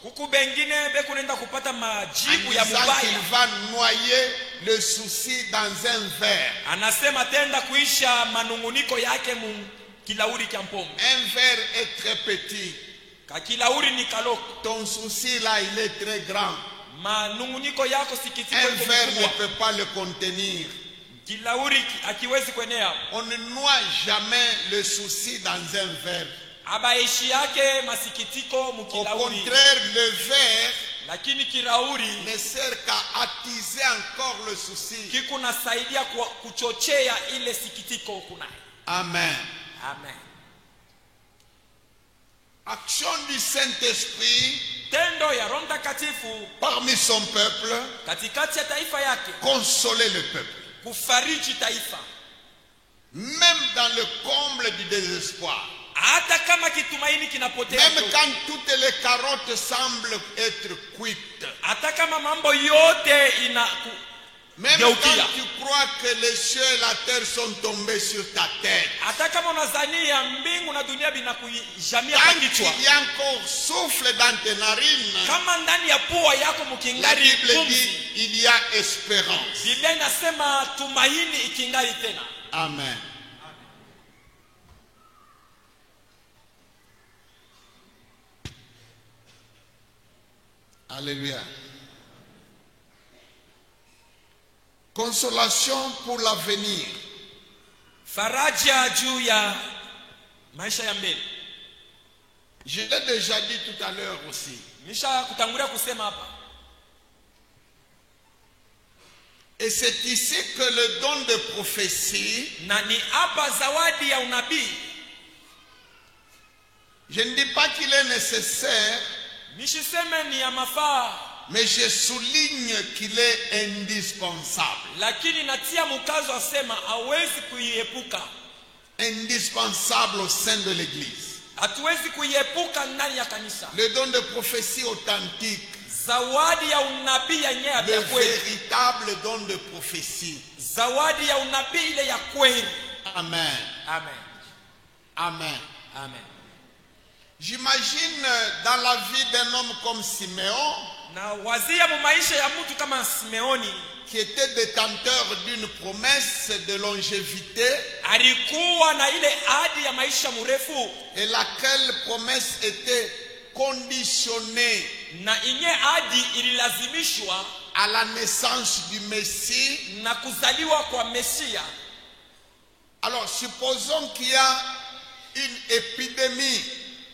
Kuku bengine beku nenda kupata en majibu ya disant mubaya. qu'il va noyer le souci dans un verre. Anasema tenda kuisha manunguniko yake mu kilauri kya mpombe. Un verre est très petit. Ka kilauri ni kaloko. Ton souci là, il est très grand. Manunguniko yako sikitiko Un iko verre ne mkubwa. peut pas le contenir. Kilauri akiwezi kwenea. On ne noie jamais le souci dans un verre. Abaishi yake masikitiko mu Au kilauri. contraire, le verre Lakini kilauri ne sert qu'à attiser encore le souci. kikuna saidia kuchochea ile sikitiko kunaye. Amen. Amen. Action du Saint-Esprit Tendo ya Roho Mtakatifu parmi son peuple, katikati ya taifa yake, consoler le peuple. kufariji taifa. Même dans le comble du désespoir. Hata kama kitumaini kinapotea, Même quand toutes les carottes semblent être cuites. hata kama mambo yote Même geukia, quand tu crois que les cieux et la terre sont tombés sur ta tête. hata kama unazania mbingu na dunia binakujamia Tant kwa kichwa, qu'il y a encore souffle dans tes narines, kama ndani ya pua yako la mukingari Bible pumzi, dit il y a espérance. Biblia inasema tumaini ikingali tena. Amen. Alléluia. Consolation pour l'avenir. Faraja juu ya maisha ya mbele. Je l'ai déjà dit tout à l'heure aussi. Nisha kutangulia kusema hapa. Et c'est ici que le don de prophétie, Na ni hapa zawadi ya unabii. je ne dis pas qu'il est nécessaire, Nishiseme ni ya mafaa, mais je souligne qu'il est indispensable. lakini natia mkazo asema hawezi kuiepuka. Indispensable au sein de l'Église. Hatuwezi kuiepuka ndani ya kanisa. Le don de prophétie authentique, Zawadi ya unabii yenyewe le ya kweli. véritable don de prophétie. Zawadi ya unabii ile ya kweli. Amen. Amen. Amen. Amen. J'imagine dans la vie d'un homme comme Siméon, Na wazia mu maisha ya mtu kama Simeoni, qui était détenteur d'une promesse de longévité, alikuwa na ile ahadi ya maisha mrefu, et laquelle promesse était conditionnée na inye ahadi ililazimishwa à la naissance du Messie. na kuzaliwa kwa Mesia. Alors supposons qu'il y a une épidémie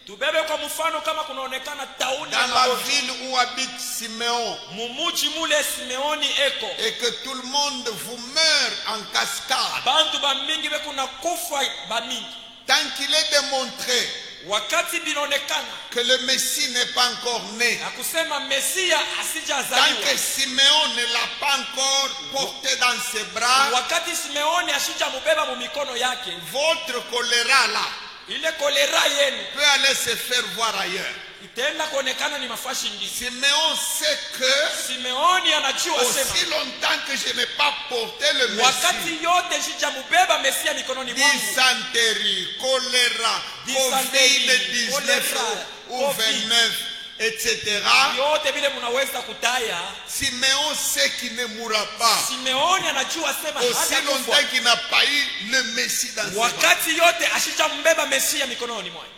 Tubebe kwa mfano kama kunaonekana tauni ya dans la magonjwa. ville où habite Siméon, Mumuji mule Simeoni eko. et que tout le monde vous meurt en cascade, Bantu ba mingi beku na kufa ba mingi. tant qu'il est démontré wakati binaonekana que le Messie n'est pas encore né, na kusema Mesia tant asijazaliwa, que Simeon ne l'a pas encore porté dans ses bras, wakati Simeoni asijamubeba mu mikono yake, votre choléra là ile kolera yenu peut aller se faire voir ailleurs. itaenda kuonekana ni mafashi ingine. Simeon sait que Simeoni anajua aussi sema longtemps que je n'ai pas porté le Messie, wakati yote sijamubeba Mesia mikononi mwangu, dysenterie, choléra, Dysenterie, Covid-19 choléra, ou Covid. 29, etc. yote vile munaweza kutaya, Simeon sait qu'il ne mourra pas. Simeoni anajua sema Aussi hata longtemps kufa qu'il n'a pas eu le Messie dans ses bras. wakati yote asijambeba Mesia mikononi mwake.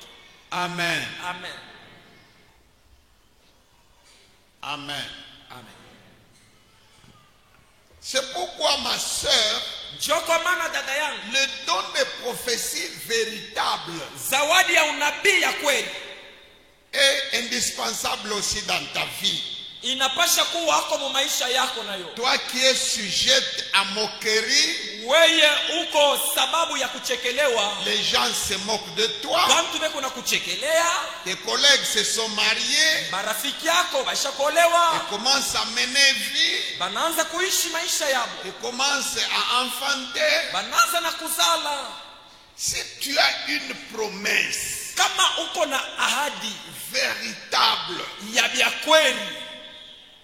Amen. Amen. Amen. Amen. C'est pourquoi ma sœur, Njoo kwa maana dada yangu, le don de prophétie véritable zawadi ya unabii ya kweli est indispensable aussi dans ta vie. inapasha kuwa hako mu maisha yako nayo. Toi qui es sujette à moquerie, Weye uko sababu ya kuchekelewa, les gens se moquent de toi, bantu beko na kuchekelea, tes collègues se sont mariés marafiki yako et bashakolewa, commencent à mener vie, banaanza kuishi maisha yabo, et commencent à enfanter. banaanza na kuzala. Si tu as une promesse Kama uko na ahadi véritable, ya vya kweli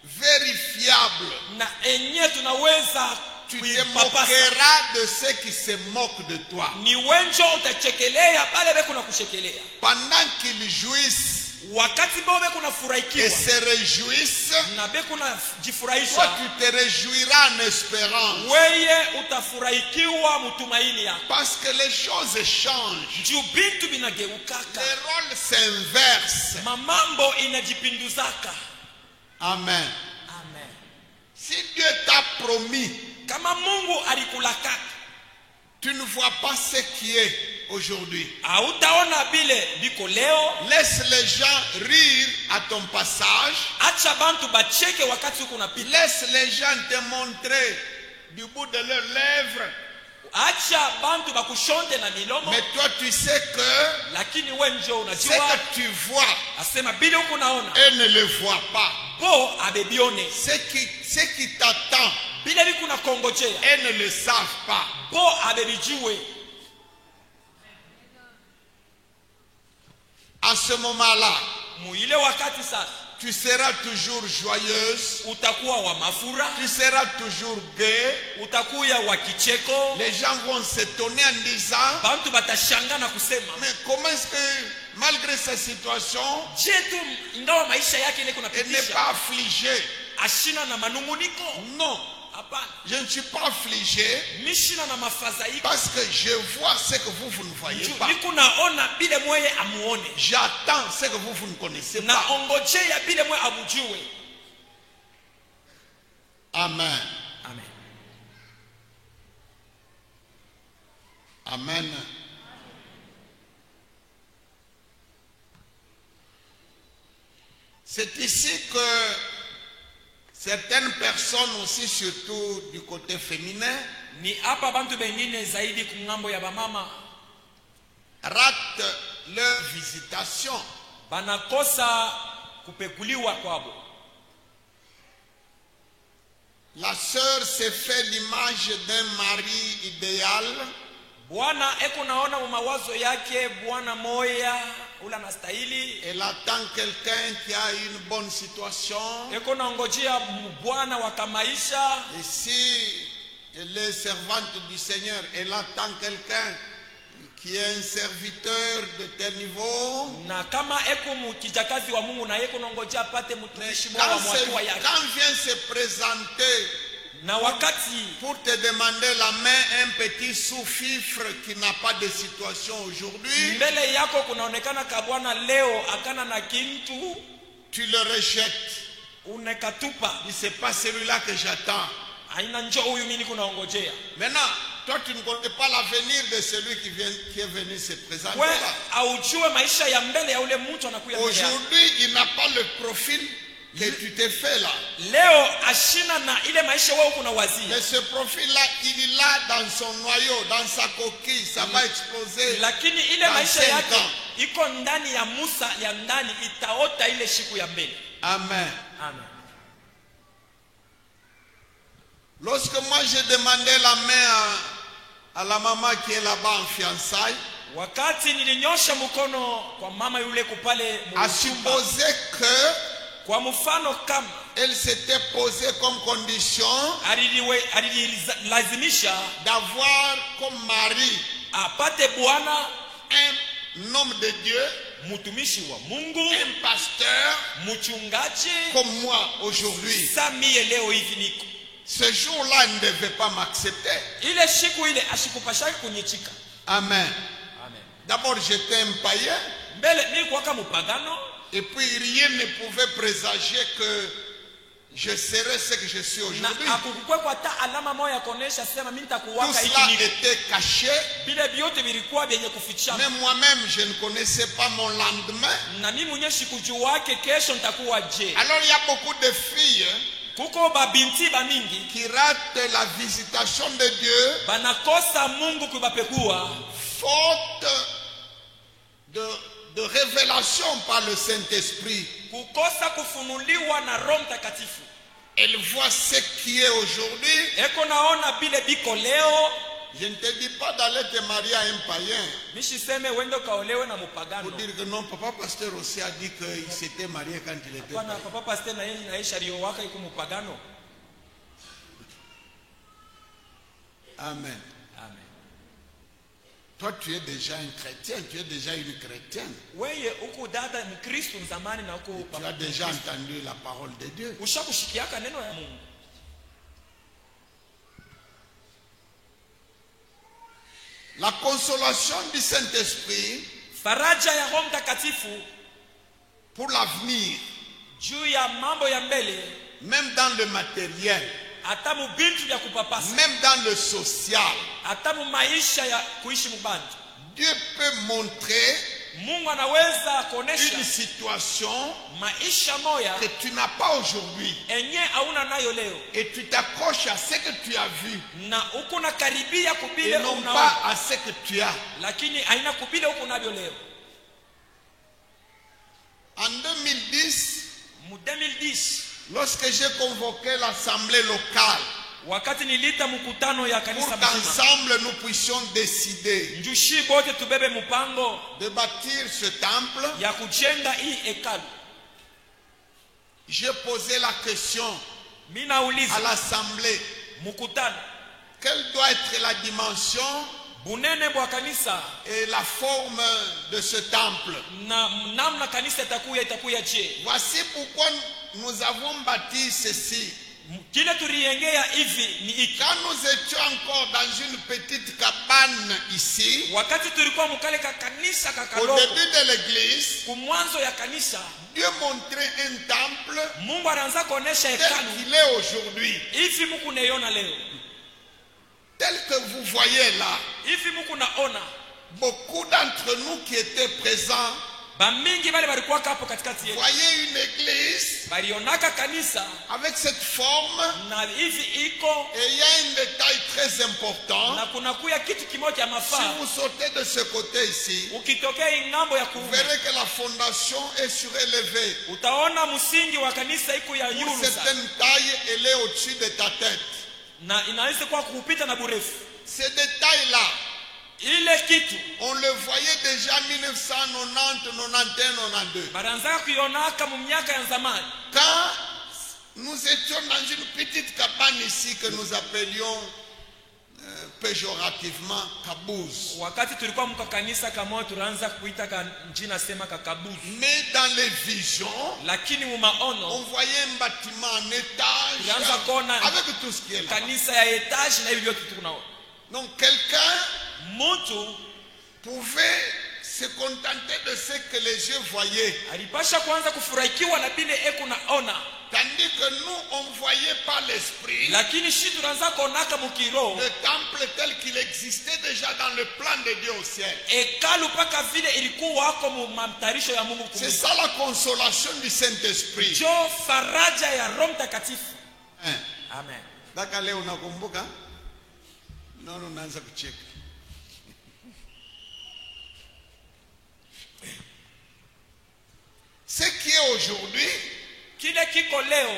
vérifiable, na enye tunaweza tu te kuipapasa, moqueras de ceux qui se moquent de toi. ni wenjo utachekelea pale beko na kushekelea, Pendant qu'ils jouissent wakati bao beko na et furahikiwa se réjouissent, na beko na toi jifurahisha, tu te réjouiras en espérance. weye utafurahikiwa mutumaini yako, Parce que les choses changent. juu bintu binageukaka, Les rôles s'inversent. mamambo inajipinduzaka. Amen. Amen. Si Dieu t'a promis, Kama Mungu alikulakaka, tu ne vois pas ce qui est aujourd'hui. hautaona bile biko leo. Laisse les gens rire à ton passage. Acha bantu bacheke wakati uko unapita, Laisse les gens te montrer du bout de leurs lèvres. acha bantu bakushonte na milomo, Mais toi, tu sais que lakini we njo ce unajua, que tu vois, asema bile uko naona eux ne le voient pas. bo abebione, Ce qui t'attend, bile biku na kongojea eux ne le savent pas. bo abebijiwe. À ce moment-là, Muile wakati sasa tu seras toujours joyeuse, utakuwa wa mafura, tu seras toujours gai. utakuya wa kicheko, Les gens vont s'étonner en disant, bantu batashanga na kusema mais comment est-ce que malgré sa situation, je tu ingawa maisha yake ile kuna elle n'est pitisha pas affligée? ashina na manunguniko? Non, Hapana, je ne suis pas affligé mishina na mafadhaiko, parce que je vois ce que vous ne voyez pas. niko naona bile mweye amuone, J'attends ce que vous ne connaissez na pas. ongojea bile mwe amujue. Amen. Amen. Amen. C'est ici que certaines personnes aussi, surtout du côté féminin, Ni hapa bantu bengine zaidi kungambo ya bamama ratent leur visitation. banakosa kupekuliwa kwabo. La sœur s'est fait l'image d'un mari idéal. Bwana eko naona mu mawazo yake bwana moya ula nastahili, Elle attend quelqu'un qui a une bonne situation. eko naongojea bwana wa kamaisha. Et si elle est servante du Seigneur, elle attend quelqu'un qui est un serviteur de tel niveau. Na kama eko mukijakazi wa Mungu na eko naongojea apate mtumishi Quand, bora mwatua yake, quand vient se présenter na wakati pour te demander la main un petit sous-fifre qui n'a pas de situation aujourd'hui, mbele yako kunaonekana kabwana leo akana na kintu, tu le rejettes. unekatupa, Il c'est pas celui-là que j'attends. aina njo huyu mimi kunangojea. Maintenant, toi tu ne connais pas l'avenir de celui qui est venu se présenter We là. aujue maisha ya mbele ya ule mtu anakuya mbele yako. Aujourd'hui, il n'a pas le profil que tu t'es fait là. leo ashina na ile maisha wewe kuna wazia. Mais ce profil-là, il est là dans son noyau, dans sa coquille, ça va exploser. Lakini ile dans maisha 5 yake ans. iko ndani ya Musa ya ndani, itaota ile siku ya mbele. Amen. Amen. Lorsque moi j'ai demandé la main à la maman qui est là-bas en fiançailles, Wakati nilinyosha mkono kwa mama yule kupale à mchumba, supposer que kwa mfano kama elle s'était posée comme condition alilazimisha d'avoir comme mari apate bwana, un homme de Dieu, mtumishi wa Mungu, un pasteur mchungaji comme moi aujourd'hui. samie leo hivi niko. Ce jour-là, il ne devait pas m'accepter. Ile siku ile ashikupashaki kunyichika. Amen. Amen. D'abord, j'étais un païen. Mbele mimi kwa kama mpagano, Et puis, rien ne pouvait présager que je serais ce que je suis na aujourd'hui. akukukwe kwa ta alama moja kuonesha sema mimi Tout nitakuwaka hiki cela niko. était caché. Bile vyote vilikuwa vyenye kufichana. Mais moi-même, je ne connaissais pas mon lendemain. Na mimi mwenyewe sikujuwake kesho nitakuwa je. Alors, il y a beaucoup de filles Kuko babinti ba mingi qui ratent la visitation de Dieu banakosa Mungu kubapekua faute de révélation par le Saint-Esprit. kukosa kufunuliwa na Roho Mtakatifu. Elles voient ce qui est aujourd'hui. Eko naona bile biko leo. Je ne te dis pas d'aller te marier à un païen Mishiseme wende kaolewe na pour mupagano. dire que non, papa pasteur aussi a dit qu'il s'était marié quand il était Bwana païen. papa pastor na yeye na shario waka iko mupagano. Amen. Amen. Toi, tu es déjà un chrétien, tu es déjà une chrétienne. Weye uko dada Mkristo zamani na uko Tu as déjà entendu la parole de Dieu. ushakushikiaka neno ya Mungu. La consolation du Saint-Esprit Faraja ya Roho Mtakatifu pour l'avenir, juu ya mambo ya mbele, même dans le matériel, hata mubintu vya kupapasa, même dans le social. hata mu maisha ya kuishi mubantu. Dieu peut montrer Mungu anaweza kuonesha une situation maisha moya que tu n'as pas aujourd'hui. enye hauna nayo leo, Et tu t'accroches à ce que tu as vu na uko na karibia et kubile non unaona, pas à ce que tu as. lakini haina kubile uko navyo leo. En 2010, Mu 2010 lorsque j'ai convoqué l'assemblée locale wakati nilita mkutano ya pour kanisa mzima, qu'ensemble nous puissions décider njushi bote tubebe mpango de bâtir ce temple, ya kujenga hii hekalu, j'ai posé la question mimi à nauliza l'assemblée, mkutano, quelle doit être la dimension bunene bwa kanisa et la forme de ce temple. na namna kanisa itakuya je. Voici pourquoi nous avons bâti ceci. Kile tuliengea hivi ni iki. Quand nous étions encore dans une petite cabane ici, Wakati tulikuwa mkale ka kanisa au kakaloko, début de l'église, kumwanzo ya kanisa, Dieu montrait un temple Mungu anaanza kuonesha tel hekalu qu'il est aujourd'hui. hivi muku naiona leo, Tel que vous voyez là. hivi muku naona. Beaucoup d'entre nous qui étaient présents Bamingi bale balikuwa hapo katikati yetu, voyaient une église balionaka kanisa avec cette forme. na hivi iko Et il y a un détail très important. na kuna kuya kitu kimoja ya Si mafaa. vous sautez de ce côté ici, Ukitokea hii ngambo ya vous kuume, verrez que la fondation est surélevée. utaona msingi wa kanisa iko ya Pour yulu sana, certaines tailles, elle est au-dessus de ta tête. na inaweza kuwa kupita na burefu. Ces détails-là, Ile kitu on le voyait déjà en 1990, 91, 92. baranzaka kuionaka mu miaka ya zamani, Quand nous étions dans une petite cabane ici que nous appelions péjorativement Kabouz. wakati tulikuwa mka kanisa kama tunaanza kuita jina sema kakabuzu, Mais dans les visions, lakini mu on maono voyait un bâtiment en étage tulianza kuona avec tout ce qui est là. kanisa ya etage na hivi vyote tunaona. Donc quelqu'un Mtu pouvait se contenter de ce que les yeux voyaient. alipasha kuanza kufurahikiwa na bile eko naona, Tandis que nous, on voyait par l'esprit lakini shi tunaanza kuonaka mukiroho le temple tel qu'il existait déjà dans le plan de Dieu au ciel. hekalu mpaka vile ilikuwa wako mu matayarisho ya Mungu C'est kumwili. ça la consolation du Saint-Esprit. Jo faraja ya Roho Mtakatifu. Hein. Amen. Daka leo unakumbuka? Nono unaanza kucheka. Ce qui est aujourd'hui, Kile kiko leo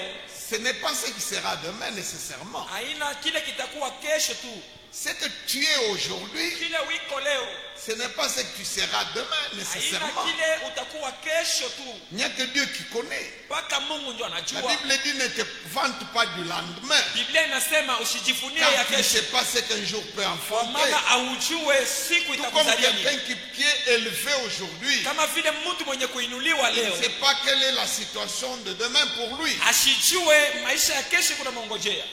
ce n'est pas ce qui sera demain nécessairement. haina kile kitakuwa kesho tu. Ce que tu es aujourd'hui, Kile wiko leo ce n'est pas ce que tu seras demain haina nécessairement. kile utakuwa kesho tu. Il n'y a que Dieu qui connaît. Mpaka Mungu ndio La anajua. Bible dit ne te vante pas du lendemain. Biblia inasema usijivunie Car ya tu ne sais kesho, pas ce qu'un jour peut kwa enfanter. maana aujue siku Tout comme itakuzalia quelqu'un nini. qui est élevé aujourd'hui, Kama vile mtu mwenye kuinuliwa il leo ne sait pas quelle est la situation de demain pour lui. asijue maisha ya kesho kuna mongojea.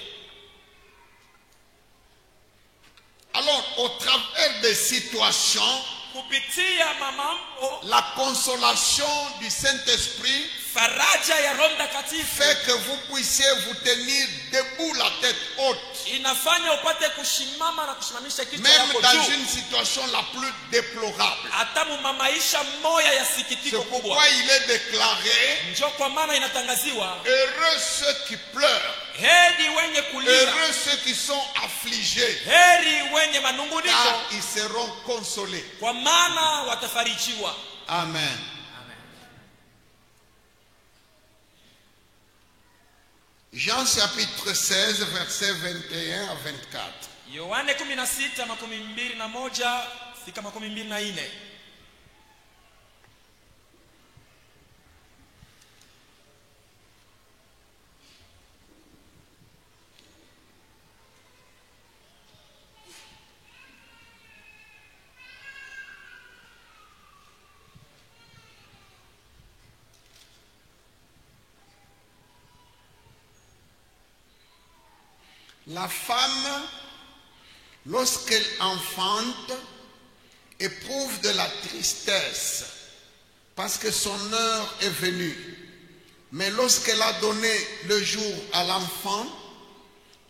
Alors, au travers des situations, Kupitia mamambo, la consolation du Saint-Esprit faraja ya Roho Mtakatifu fait que vous puissiez vous tenir debout la tête haute, inafanya upate kushimama na kusimamisha kichwa même yako dans juu, une situation la plus déplorable. hata mu maisha moya ya C'est sikitiko pourquoi kubwa. il est déclaré, Njo kwa maana inatangaziwa, heureux ceux qui pleurent, heri wenye kulia, heureux ceux qui sont affligés, heri wenye manunguniko, car ils seront consolés. kwa maana watafarijiwa. Amen. Jean chapitre 16, versets 21 à 24. Yohane 16:21 fika 24. La femme, lorsqu'elle enfante, éprouve de la tristesse parce que son heure est venue. Mais lorsqu'elle a donné le jour à l'enfant,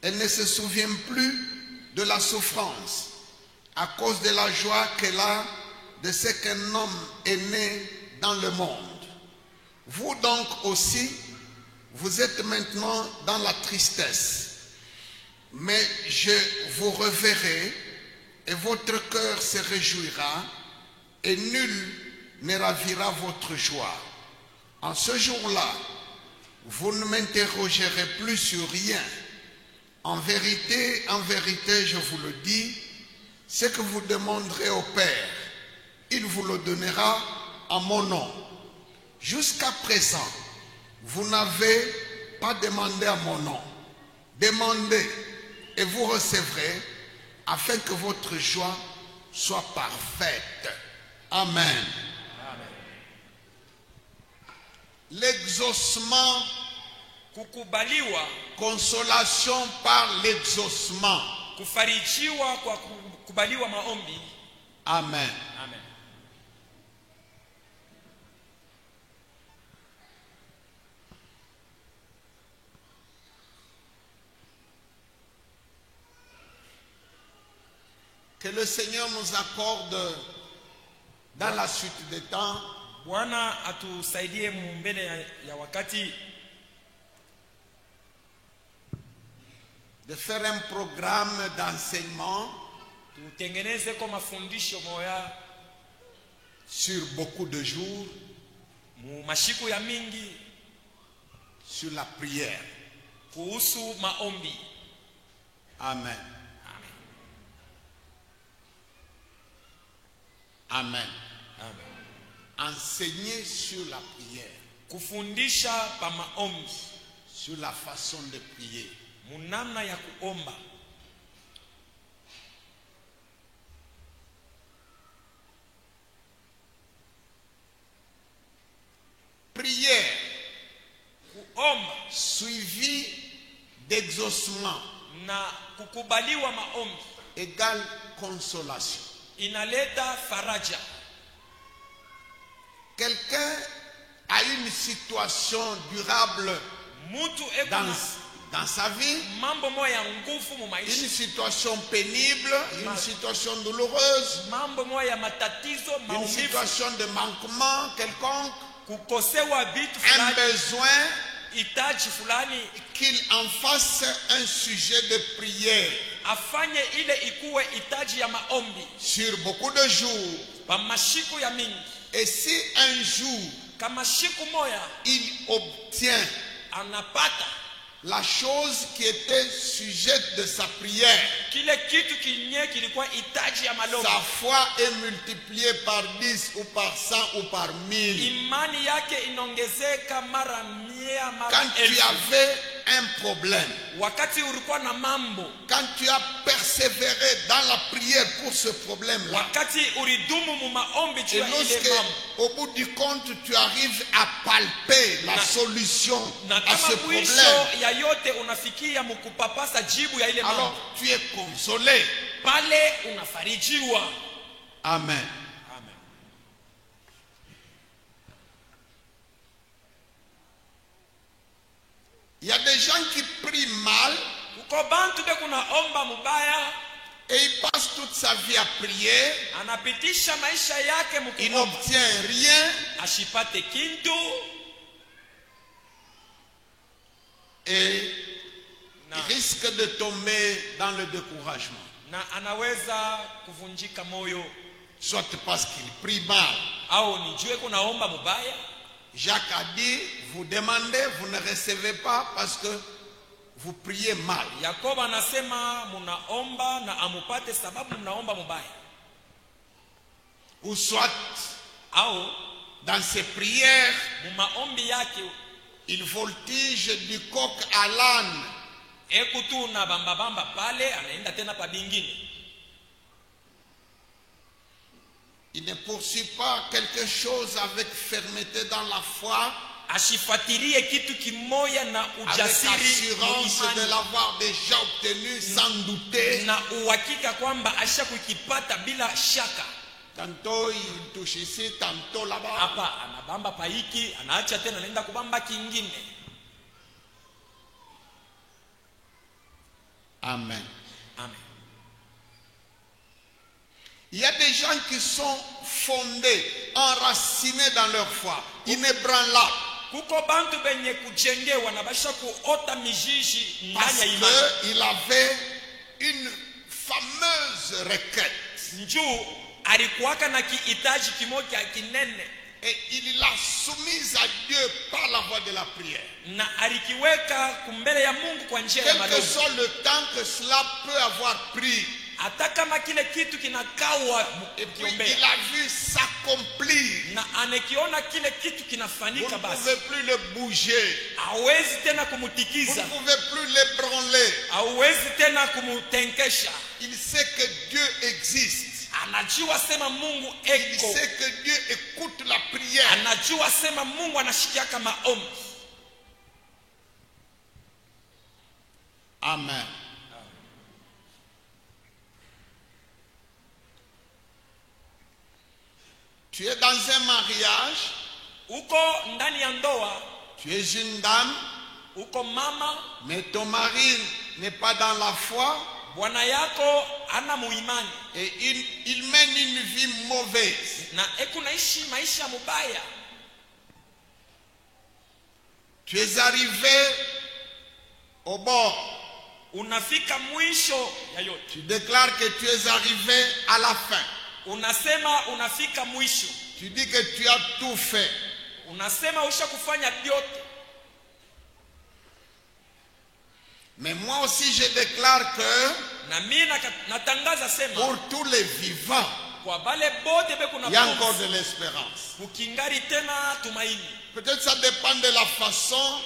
elle ne se souvient plus de la souffrance à cause de la joie qu'elle a de ce qu'un homme est né dans le monde. Vous donc aussi, vous êtes maintenant dans la tristesse. Mais je vous reverrai et votre cœur se réjouira et nul ne ravira votre joie. En ce jour-là, vous ne m'interrogerez plus sur rien. En vérité, je vous le dis, ce que vous demanderez au Père, il vous le donnera en mon nom. Jusqu'à présent, vous n'avez pas demandé à mon nom. Demandez et vous recevrez, afin que votre joie soit parfaite. Amen. L'exaucement, Kukubaliwa, consolation par l'exaucement. kufarijiwa kwa kukubaliwa maombi. Amen. Amen. Que le Seigneur nous accorde dans la suite des temps Bwana atusaidie mbele ya wakati de faire un programme d'enseignement tutengeneze kwa mafundisho moya sur beaucoup de jours mu mashiku ya mingi sur la prière. kuhusu maombi. Amen. Amen. Amen. Enseigner sur la prière, Kufundisha pa maombi, sur la façon de prier. munamna ya kuomba. Prière Kuomba suivie d'exaucement na kukubaliwa maombi égale consolation. inaleta faraja. Quelqu'un a une situation durable dans sa vie, une situation pénible, une situation douloureuse, une situation de manquement quelconque, un besoin, qu'il en fasse un sujet de prière sur beaucoup de jours. Et si un jour il obtient la chose qui était sujette de sa prière, sa foi est multipliée par 10 ou par 100 ou par 1000. Quand tu avais un problème, quand tu as persévéré dans la prière pour ce problème-là, et lorsque au bout du compte tu arrives à palper la solution à ce problème, alors tu es consolé. Amen. Il y a des gens qui prient mal et il passe toute sa vie à prier, il n'obtient rien et il risque de tomber dans le découragement. Soit parce qu'il prie mal. Jacques a dit, vous demandez, vous ne recevez pas parce que vous priez mal. Ou soit, dans ses prières, il voltige du coq à l'âne. Il ne poursuit pas quelque chose avec fermeté dans la foi, avec assurance de l'avoir déjà obtenu sans douter. Tantôt il touche ici, tantôt là-bas. Amen. Il y a des gens qui sont fondés, enracinés dans leur foi, inébranlables. Parce qu'il avait une fameuse requête. Et il l'a soumise à Dieu par la voie de la prière. Quel que soit le temps que cela peut avoir pris, et puis il a vu s'accomplir. Vous ne pouvez plus le bouger. Vous ne pouvez plus l'ébranler. Il sait que Dieu existe. Il sait que Dieu écoute la prière. Amen. Tu es dans un mariage, tu es une dame, mais ton mari n'est pas dans la foi et il mène une vie mauvaise. Tu es arrivé au bord. Tu déclares que tu es arrivé à la fin. Tu dis que tu as tout fait. Mais moi aussi je déclare que pour tous les vivants, il y a encore de l'espérance. Peut-être ça dépend de la façon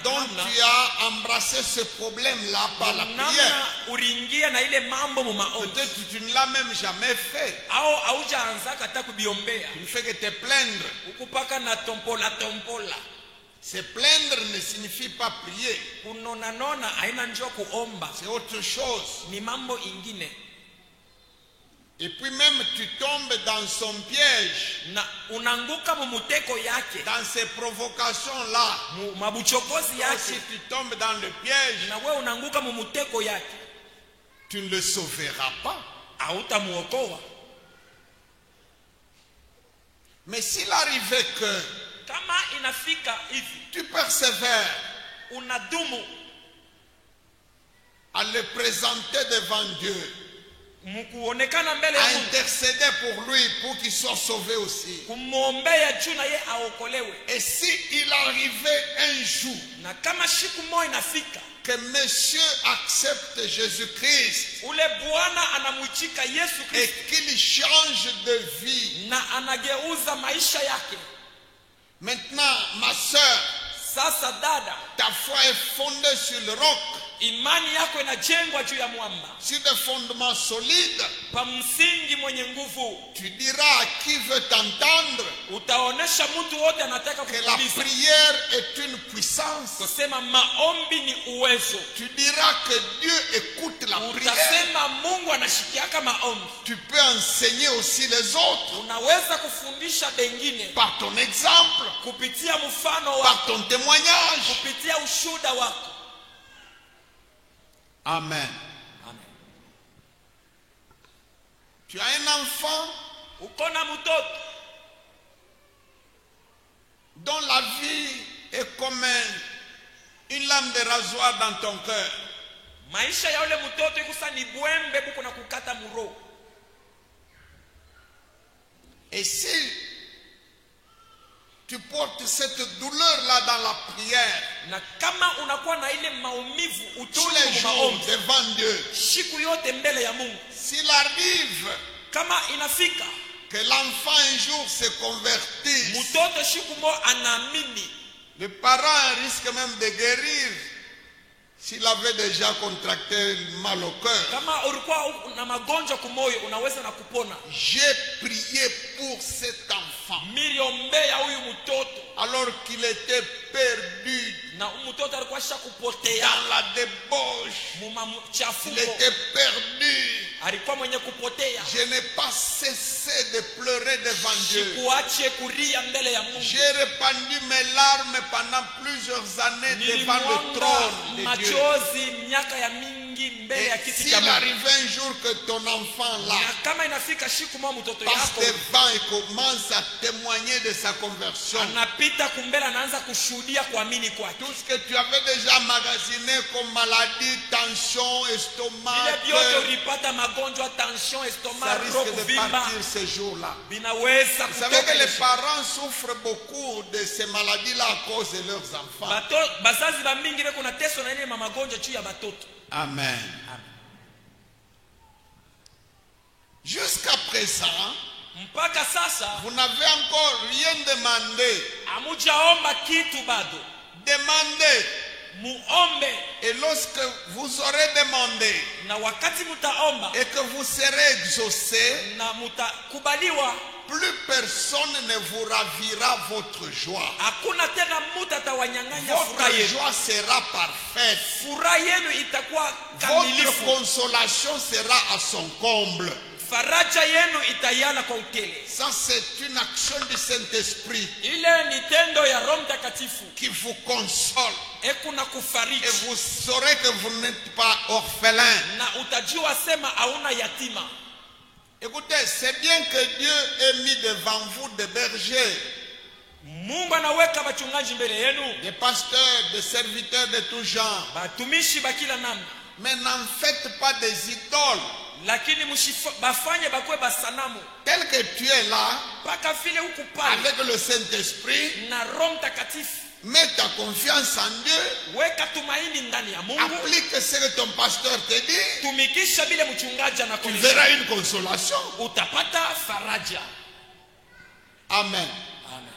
dont tu as embrassé ce problème-là par la prière. Peut-être que tu ne l'as même jamais fait. Tu ne fais que te plaindre. Se plaindre ne signifie pas prier. C'est autre chose. Et puis même tu tombes dans son piège, na unanguka mumuteko yake, dans ces provocations-là. mabuchokozi Si yake, tu tombes dans le piège, na wewe unanguka mumuteko yake, tu ne le sauveras pas. hautamuokoa. Mais s'il arrivait que Kama inafika hivi, tu persévères unadumu à le présenter devant Dieu, mkuonekana mbele à ya Mungu, intercéder pour lui, pour qu'il soit sauvé aussi. kumwombea juu na ye aokolewe. Et si il arrivait un jour Na kama siku moja inafika, que monsieur accepte Jésus-Christ ule bwana anamuchika Yesu et Kristo qu'il change de vie, na anageuza maisha yake, maintenant ma soeur, sasa dada, ta foi est fondée sur le roc, imani yako inajengwa juu ya mwamba, sur des fondements solides. pa msingi mwenye nguvu. Tu diras à qui veut t'entendre Utaonesha mtu wote anataka que la kukuuliza, prière est une puissance. kusema maombi ni uwezo. Tu diras que Dieu écoute la prière. Utasema Mungu anashikiaka maombi. Tu peux enseigner aussi les autres Unaweza kufundisha bengine par ton exemple, kupitia mfano par wako, ton témoignage. kupitia ushuhuda wako. Amen. Amen. Tu as un enfant Uko na mtoto dont la vie est comme une lame de rasoir dans ton cœur. maisha ya ule mtoto ikusa ni bwembe buko na kukata muro. Et si tu portes cette douleur-là dans la prière, Na kama unakuwa na ile maumivu tous uchungu les jours maombi devant Dieu, siku yote mbele ya Mungu, s'il arrive kama inafika que l'enfant un jour se convertisse, mtoto siku moja anaamini, le parent risque même de guérir s'il avait déjà contracté mal au cœur. kama ulikuwa na magonjwa kumoyo, unaweza na kupona. J'ai prié pour cet enfant Miliombea huyu mtoto, alors qu'il était perdu na mtoto alikuwa shakupotea dans la débauche. muma Il mchafuko, était perdu. alikuwa mwenye kupotea. Je n'ai pas cessé de pleurer devant Dieu. Sikuache kulia mbele ya Mungu, J'ai répandu mes larmes pendant plusieurs années devant le nilimwanga trône de Dieu. machozi miaka ya mingi mbele ya Et kiti s'il cha Mungu. arrivait un jour que ton enfant là Na kama inafika siku moja mtoto passe yako devant et commence à témoigner de sa conversion, anapita kumbele, anaanza kushuhudia kuamini kwake, tout ce que tu avais déjà magasiné comme maladie, tension, estomac, vile vyote cœur, ulipata magonjwa, tension, ça estomac, roho risque de kuvimba, partir ce jour-là. vinaweza Vous savez que kutoka. les parents souffrent beaucoup de ces maladies-là à cause de leurs enfants. Bazazi ba mingi beko na teso na ile magonjwa juu ya batoto. Amen. Jusqu'à présent, Mpaka sasa vous n'avez encore rien demandé. hamujaomba kitu bado. Demandez. Muombe, Et lorsque vous aurez demandé na wakati mutaomba et que vous serez exaucé, na mutakubaliwa, plus personne ne vous ravira votre joie. hakuna tena mtu atawanyang'anya furaha Votre yenu. joie sera parfaite. Furaha yenu itakuwa Votre kamilifu, consolation sera à son comble. faraja yenu itayala kwa utele. Ça, c'est une action du Saint-Esprit Ile ni tendo ya Roho Mtakatifu, qui vous console. ekuna Et kufariji, vous saurez que vous n'êtes pas orphelin. na utajua sema hauna yatima. Écoutez, c'est bien que Dieu ait mis devant vous des bergers, Mungu anaweka bachungaji mbele yenu, des pasteurs, des serviteurs de tout genre. batumishi bakila namna, Mais n'en faites pas des idoles. lakini bafanye bakwe basanamu. Tel que tu es là, Paka vile huku pale avec le Saint-Esprit, na Roho Mtakatifu, mets ta confiance en Dieu. weka tumaini ndani ya Mungu, Applique ce que ton pasteur te dit. tumikisha vile mchungaji Tu anakueleza, verras une consolation. utapata faraja. Amen. Amen.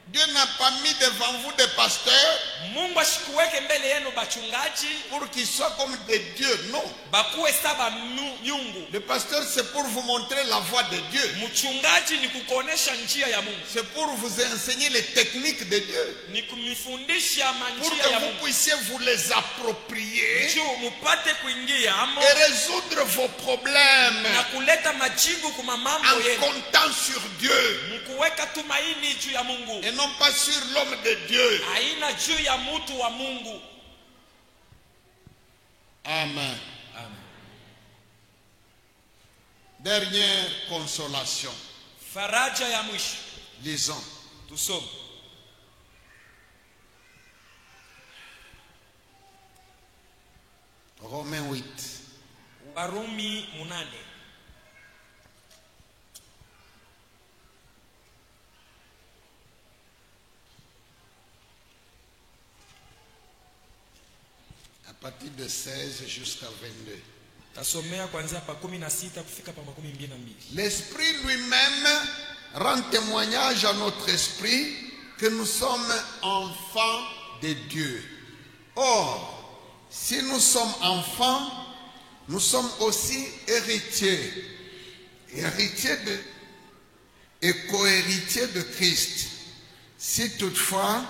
Dieu n'a pas mis devant vous des pasteurs Mungu ashikuweke mbele yenu bachungaji pour qu'ils soient comme des dieux. Non. bakuwe saba miungu. Le pasteur, c'est pour vous montrer la voie de Dieu. Mchungaji ni kukuonesha njia ya Mungu. C'est pour vous enseigner les techniques de Dieu. Ni kumifundisha Pour manjia ya que vous Mungu. puissiez vous les approprier Juu mupate kuingia amo et résoudre vos problèmes na kuleta majibu kuma mambo en yenu. comptant sur Dieu Mkuweka tumaini juu ya Mungu. et non pas sur l'homme de Dieu. Haina juu ya mtu wa Mungu. Amen. Amen. Dernière consolation. Faraja ya mwisho. Lisons. Tusome. Romains 8. Warumi 8. À partir de 16 jusqu'à 22. Tasomea kuanzia pa 16 kufika pa 22. L'Esprit lui-même rend témoignage à notre esprit que nous sommes enfants de Dieu. Or, si nous sommes enfants, nous sommes aussi héritiers. Héritiers et co-héritiers de Christ. Si toutefois,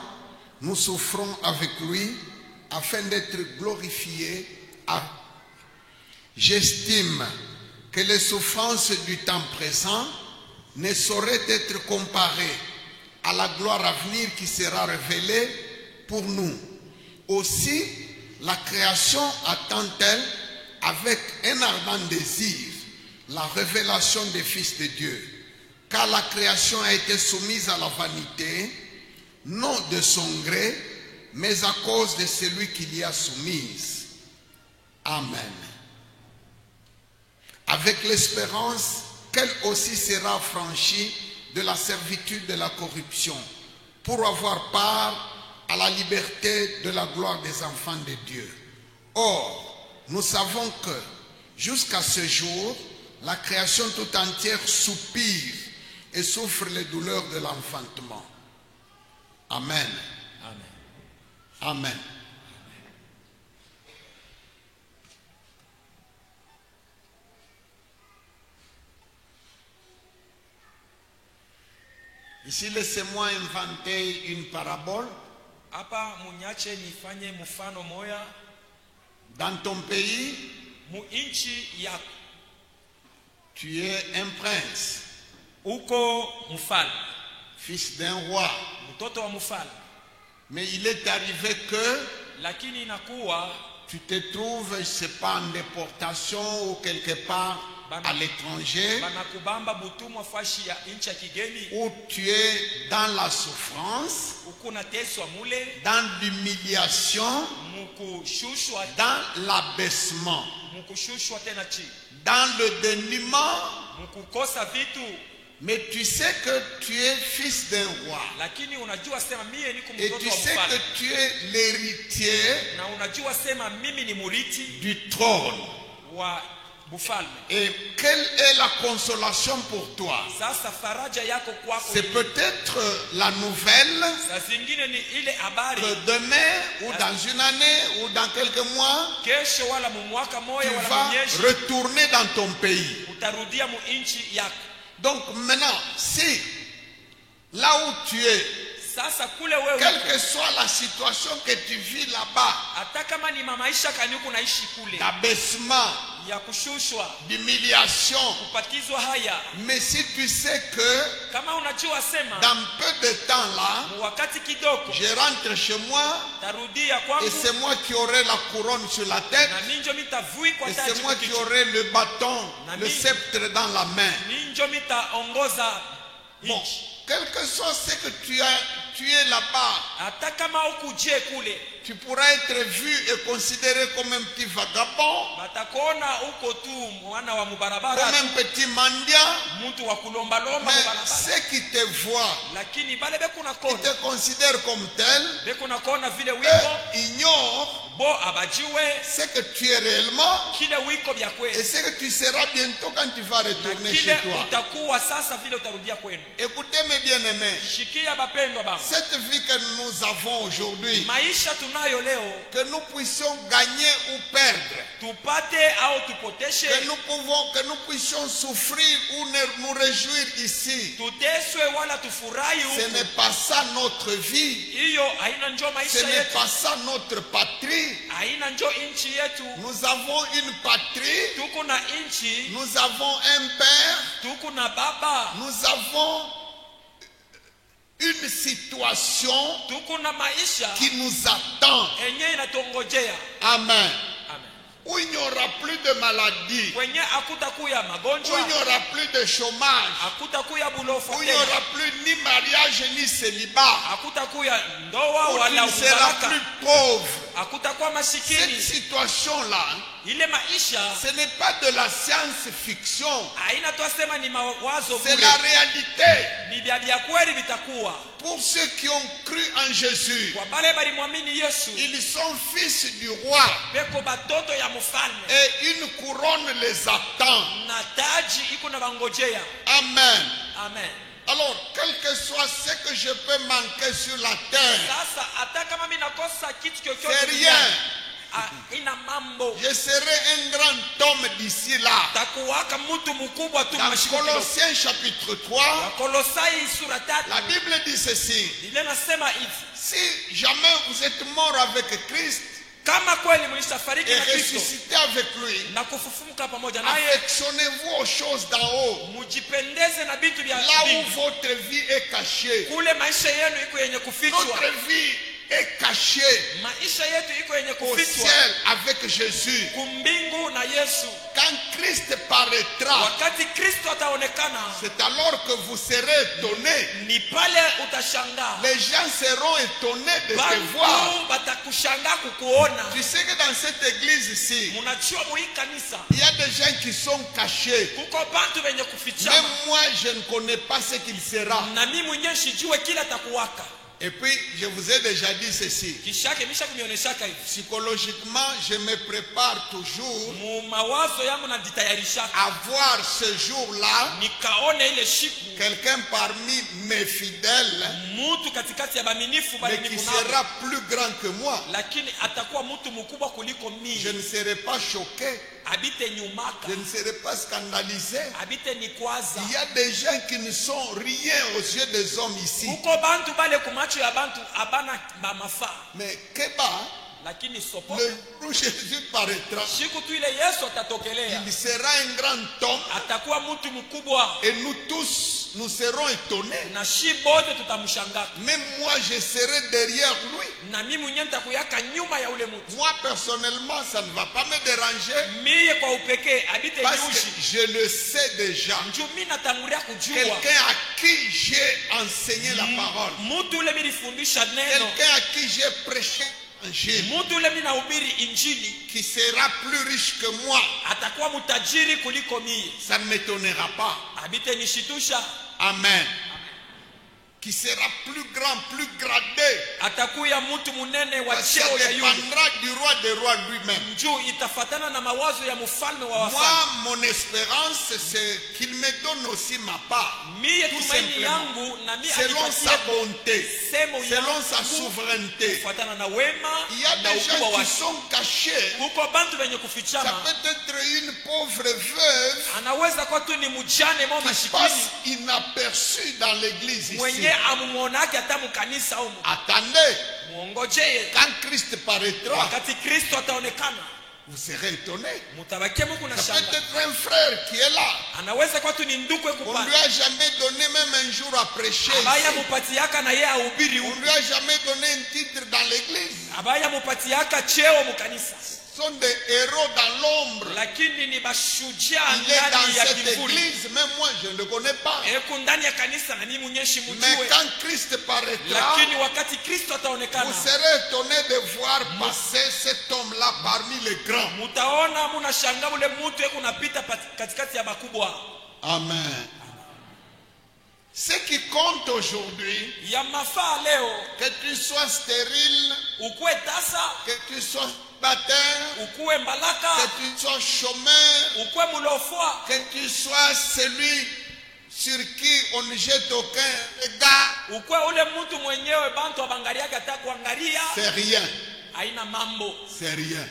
nous souffrons avec lui afin d'être glorifiés à J'estime que les souffrances du temps présent ne sauraient être comparées à la gloire à venir qui sera révélée pour nous. Aussi, la création attend-elle avec un ardent désir la révélation des fils de Dieu. Car la création a été soumise à la vanité, non de son gré, mais à cause de celui qui l'y a soumise. Amen. Avec l'espérance qu'elle aussi sera affranchie de la servitude de la corruption, pour avoir part à la liberté de la gloire des enfants de Dieu. Or, nous savons que, jusqu'à ce jour, la création tout entière soupire et souffre les douleurs de l'enfantement. Amen. Amen. Amen. Ici, laissez-moi inventer une parabole. Hapa munyache nifanye mfano moya. Dans ton pays, Mu inchi yako tu es un prince, uko mfalme, fils d'un roi. mtoto wa mfalme. Mais il est arrivé que Lakini inakuwa tu te trouves, je sais pas, en déportation ou quelque part à l'étranger, banakubamba butumwa fashi ya inchi ya kigeni, où tu es dans la souffrance, uko nateswa mule, dans l'humiliation, mukushushwa, dans l'abaissement, mukushushwa tena chini, dans le dénuement. mukukosa vitu. Mais tu sais que tu es fils d'un roi. Lakini unajua sema mie niko Et mtoto tu wa sais mfalme, que tu es l'héritier na unajua sema mimi ni muriti du trône. wa bufalme. Et quelle est la consolation pour toi? Sasa faraja yako kwako C'est ni- peut-être la nouvelle saa zingine ni ile habari que demain ou dans une année ou dans quelques mois, kesho wala mu mwaka tu moya wala vas mwenyeji retourner dans ton pays. utarudia mu inchi yako. Donc maintenant, si là où tu es, Sasa kule wewe quelle que soit la situation que tu vis là-bas, hata kama ni maisha kaniku naishi kule d'abaissement, ya kushushwa, d'humiliation, kupatizwa haya, mais si tu sais que kama unajua sema dans peu de temps là, mu wakati kidogo je rentre chez moi tarudia et kwangu c'est moi qui aurai la couronne sur la tête na ninjo mitavuikwa et taji c'est moi qui kukichwa. aurai le bâton, le Nani- sceptre dans la main. Ninjo mitaongoza Bon, inchi. quel que soit ce que tu es là-bas, Hata kama ukuje kule tu pourras être vu et considéré comme un petit vagabond, batakuona uko tu mwana wa mubarabara, comme un petit mendiant, mtu wa kulombalomba mais mubarabara. ceux qui te voient, Lakini bale beko qui nakona te considèrent comme tel, beko nakona vile wiko ignorent bo abajiwe ce que tu es réellement kile wiko vya et kweli ce que tu seras bientôt quand tu vas na retourner kile chez toi. utakuwa sasa vile utarudia kwenu. Écoutez mes bien-aimés, Shikia bapendwa baba, cette vie que nous avons aujourd'hui, maisha tunayo leo, que nous puissions gagner ou perdre, tupate au tupoteshe, que nous puissions souffrir ou nous réjouir ici, tuteswe wala tufurahi ce huku, n'est pas ça notre vie, hiyo haina njo ce maisha n'est yetu, pas ça notre patrie. haina njo inchi yetu. Nous avons une patrie, Tuko na inchi, nous avons un père, tuko na baba, nous avons une situation tuko na maisha qui nous attend. enye inatongojea. Amen. Amen. Où il n'y aura plus de maladies, Kwenye hakutakuya où il magonjwa, n'y aura plus de chômage, hakutakuya bulofa où il n'y tena, aura plus ni mariage ni célibat, hakutakuya ndoa où tu wala ne seras ubaraka, plus pauvre. hakutakuwa Cette masikini. situation-là, Ile maisha ce n'est pas de la science-fiction, haina twasema ni mawazo c'est bure, la réalité. ni vya kweli vitakuwa. Pour ceux qui ont cru en Jésus, Kwa bale balimwamini Yesu, ils sont fils du roi beko batoto ya mfalme et une couronne les attend. na taji iko na bangojea. Amen. Amen. Alors, quel que soit ce que je peux manquer sur la terre, Sasa hata kama mimi nakosa kitu c'est chochote rien. ina mambo, Je serai un grand homme d'ici là. takuwaka mtu mkubwa tu. Dans mashiko kidogo. Colossiens chapitre 3, Wakolosai sura 3 la Bible dit ceci. ile nasema hivi, Si jamais vous êtes mort avec Christ kama kweli mlishafariki et na Kristo ressuscité avec lui, na kufufuka pamoja naye, affectionnez-vous aux choses d'en haut, mujipendeze na vitu vya là où mbingu. votre vie est cachée. Kule maisha yenu iko yenye kufichwa, Notre vie est cachée maisha yetu iko yenye au kufichwa ciel avec Jésus. kumbingu na Yesu. Quand Christ paraîtra, Wakati Kristo ataonekana, c'est alors que vous serez étonnés. ni pale utashangaa, Les gens seront étonnés de te voir. bantu batakushangaa kukuona. Tu sais que dans cette église ici, Munajua muhii kanisa il y a des gens qui sont cachés. kuko bantu benye Même kufichama, moi, je ne connais pas ce qu'il sera. na mimi mwenyewe sijue kila atakuwaka. Et puis, je vous ai déjà dit ceci. Kishake misha kunionyeshaka hivi, Psychologiquement, je me prépare toujours mu mawazo yangu najitayarishaka à voir ce jour-là nikaone ile siku quelqu'un parmi mes fidèles mutu katikati ya baminifu bali mais qui nikunao, sera plus grand que moi. lakini atakuwa mutu mkubwa kuliko Je mimi. ne serai pas choqué. Abite nyumaka, Je ne serai pas scandalisé. abite nikwaza. Il y a des gens qui ne sont rien aux yeux des hommes ici. Kuko bantu bale kumacho ya bantu abana mamafa, Mais Keba, lakini sopo le jour où Jésus paraîtra, siku tu ile Yesu atatokelea, il sera un grand homme atakuwa mutu mkubwa et nous tous, nous serons étonnés. na shi bote tutamshangaa, Même moi, je serai derrière lui. na mimi mwenyewe nitakuyaka nyuma ya ule mutu. Moi, personnellement, ça ne va pas me déranger Mie kwa upekee abite parce nyushi que je le sais déjà. njuu mi natangulia kujua Quelqu'un à qui j'ai enseigné la parole. mutu ule milifundisha neno, Quelqu'un à qui j'ai prêché l'évangile. mutu ule minahubiri injili Qui sera plus riche que moi. atakuwa mutajiri kuliko mie. Ça ne m'étonnera pas. Abite nishitusha, Amen. Qui sera plus grand, plus gradé. atakuya mutu munene wa Ça cheo ya yule, dépendra du roi des rois lui-même. njuu itafatana na mawazo ya mfalme wa Moi, wafalme. mon espérance, c'est qu'il me donne aussi ma part. Mie Tout tumaini simplement. yangu na mie Selon sa anipatie bonté. semo Selon sa yangu souveraineté. kufatana na wema Il y a na des ukubwa gens qui wake. sont cachés. Kuko bantu benye Ça kufichama, peut être une pauvre veuve anaweza kuwa tu ni mujane mo qui mashikini passe inaperçue dans l'église ici. mwenye amumonake hata mukanisa umu. Attendez, Muongojee quand Christ paraîtra, wakati Kristo ataonekana, vous serez étonnés. mutabakie muku na Ça peut shanga. être un frère qui est là. Anaweza kuwa tu ni nduku On ne lui ekupata a jamais donné même un jour à prêcher abaya ici. mupatiaka na ye ahubiri On ne huku, lui a jamais donné un titre dans l'église. abaya mupatiaka cheo mukanisa, Ce sont des héros dans l'ombre. lakini ni bashujaa Il est dans ndani ya cette kivuli. église, même moi je ne le connais pas. Eku ndani ya kanisa na mimi mwenyeshi Mais mjue, quand Christ paraîtra, lakini wakati Kristo ataonekana, vous serez étonnés de voir passer cet homme-là parmi les grands. mutaona muna shanga ule mutu eku napita katikati ya bakubwa. Amen. Ce qui compte aujourd'hui, Ya mafaa leo que tu sois stérile, ukwe tasa que tu sois célibataire, ukuwe mbalaka, que tu sois chômeur, ukuwe mulofwa, que tu sois celui sur qui on ne jette aucun regard, ukuwe ule mtu mwenyewe bantu abangaliaka hata kuangalia, c'est rien. haina mambo, C'est rien.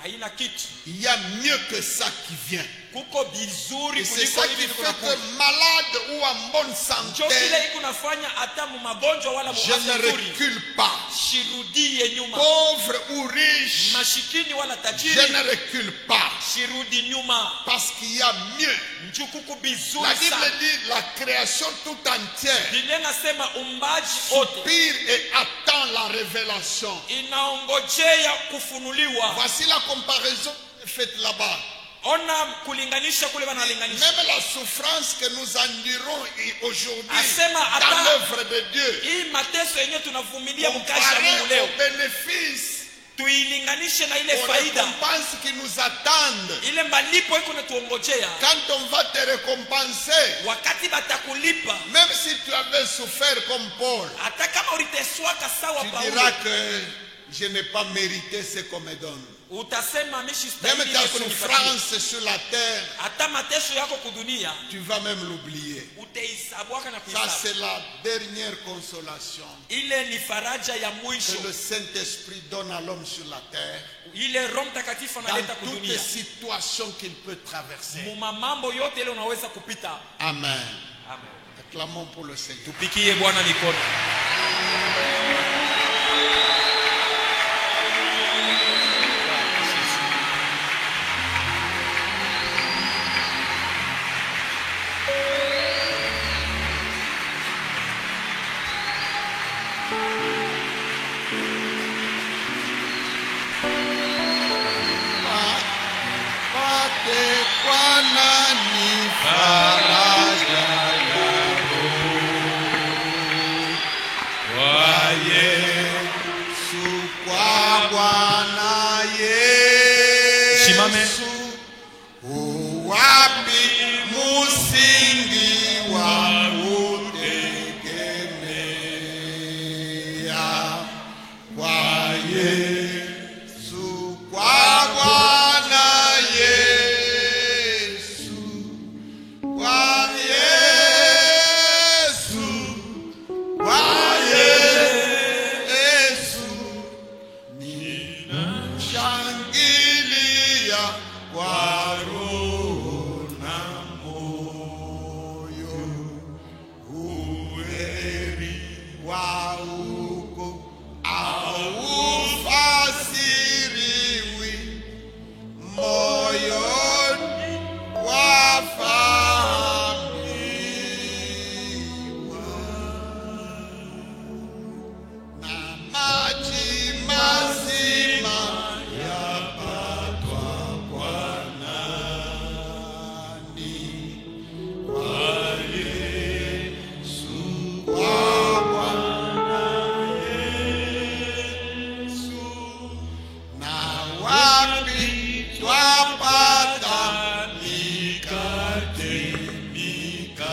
haina kitu. Il y a mieux que ça qui vient. Kuko bizuri Et c'est kuliko ça qui hivi fait tunakuwa. que malade ou en bonne Njo santé, kile iko nafanya hata mu magonjwa wala mu je ne afya nzuri, recule pas. shirudie nyuma. Pauvre ou riche, Mashikini wala je tajiri, ne recule pas. shirudi nyuma. Parce qu'il y a mieux. Njo kuko La bizuri Bible sana. dit la création tout entière Biblia inasema umbaji wote soupire et attend la révélation. inaongojea kufunuliwa. Voici la comparaison faite là-bas. Ona kulinganisha kule wanalinganisha. Même la souffrance que nous endurons aujourd'hui Asema dans ata l'œuvre de Dieu, hii mateso yenyewe tunavumilia mkazi ya Mungu comparé leo, aux bénéfices, tuilinganishe na ile aux faida, récompenses qui nous attendent. ile malipo iko natuongojea. Quand on va te récompenser, Wakati batakulipa, même si tu avais souffert comme Paul, hata kama uliteswaka sawa tu Paulo, diras que je n'ai pas mérité ce qu'on me donne. utasema mishi Même stahili ta Yesu nipatie. souffrance sur la terre, Hata mateso yako kudunia tu vas même l'oublier. utaisabuaka na Ça, kuisabu. c'est la dernière consolation Ile ni faraja ya que mwisho, le Saint-Esprit donne à l'homme sur la terre, ile Roho Mtakatifu analeta dans toutes les kudunia situations qu'il peut traverser. muma mambo yote ile unaweza kupita. Amen. Amen. Acclamons pour le Seigneur. Tupikie Bwana mikono. Pate kwa nani faraja yako, kwa Yesu, kwa Bwana Simame. Yesu. Uwapi musingi wa kutegemea, kwa Yesu, kwa Bwana Yesu, kwa Yesu, kwa Yesu, ninashangilia kwa roho na moyo, uheri wa uko aufasiriwi moyoni wafahamiwa, na maji mazima yapatwa kwa nani? Kwa Yesu, kwa Bwana Yesu. Na wapi twapata mikate mikani?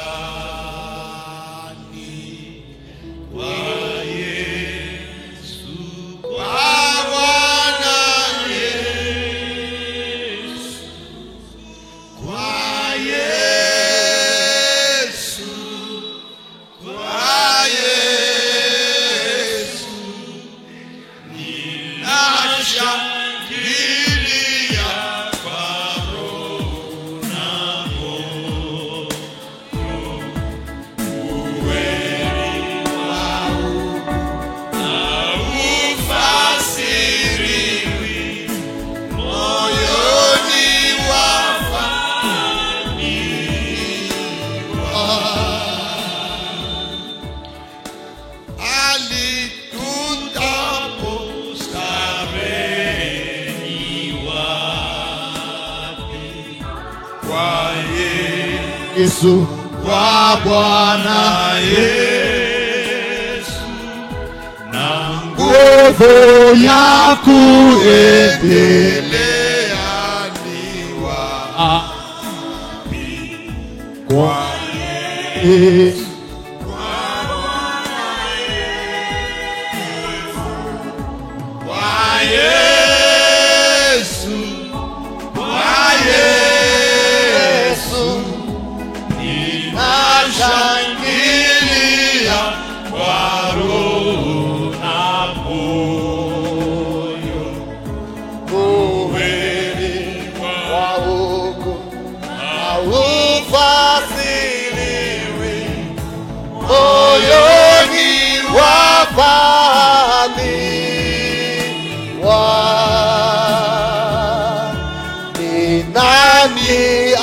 Kwa Yesu, kwa Bwana Yesu, kwa Yesu, kwa Yesu, ninashangilia kwa roho na moyo, uheri wao haufasiriwi moyoni wafahamiwa, alitutapo stareheni wapi? Kwa Yesu, kwa Bwana Yesu, na nguvu ya kuendelea ni wapi? Kwa Yesu, kwa Yesu, moyoni wavamiwa. Ni nani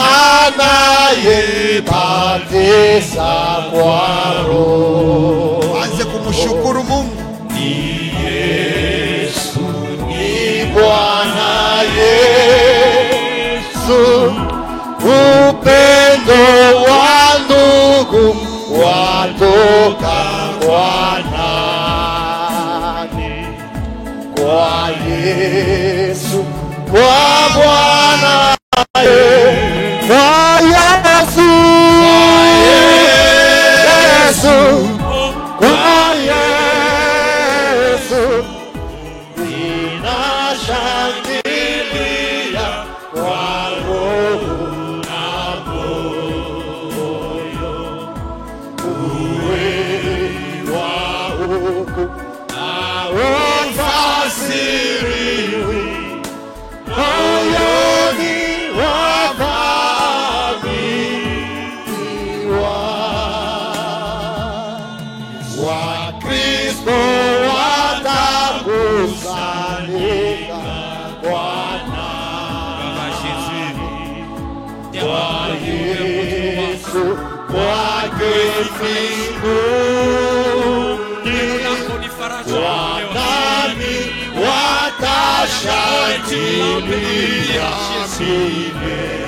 anayebatiza kwa Roho? Anze kumshukuru Mungu. Bwana Yesu, upendo wa ndugu watoka kwa nani? Kwa Yesu, kwa Bwana Yesu, kwa Yesu. Ninashangilia kwa roho na moyo, ukweli wa hukumu haufasiriwi moyoni wavamiwa. Wakristo watakusanyika kwa Yesu, kwake mbinguni, wanami watashangilia milele.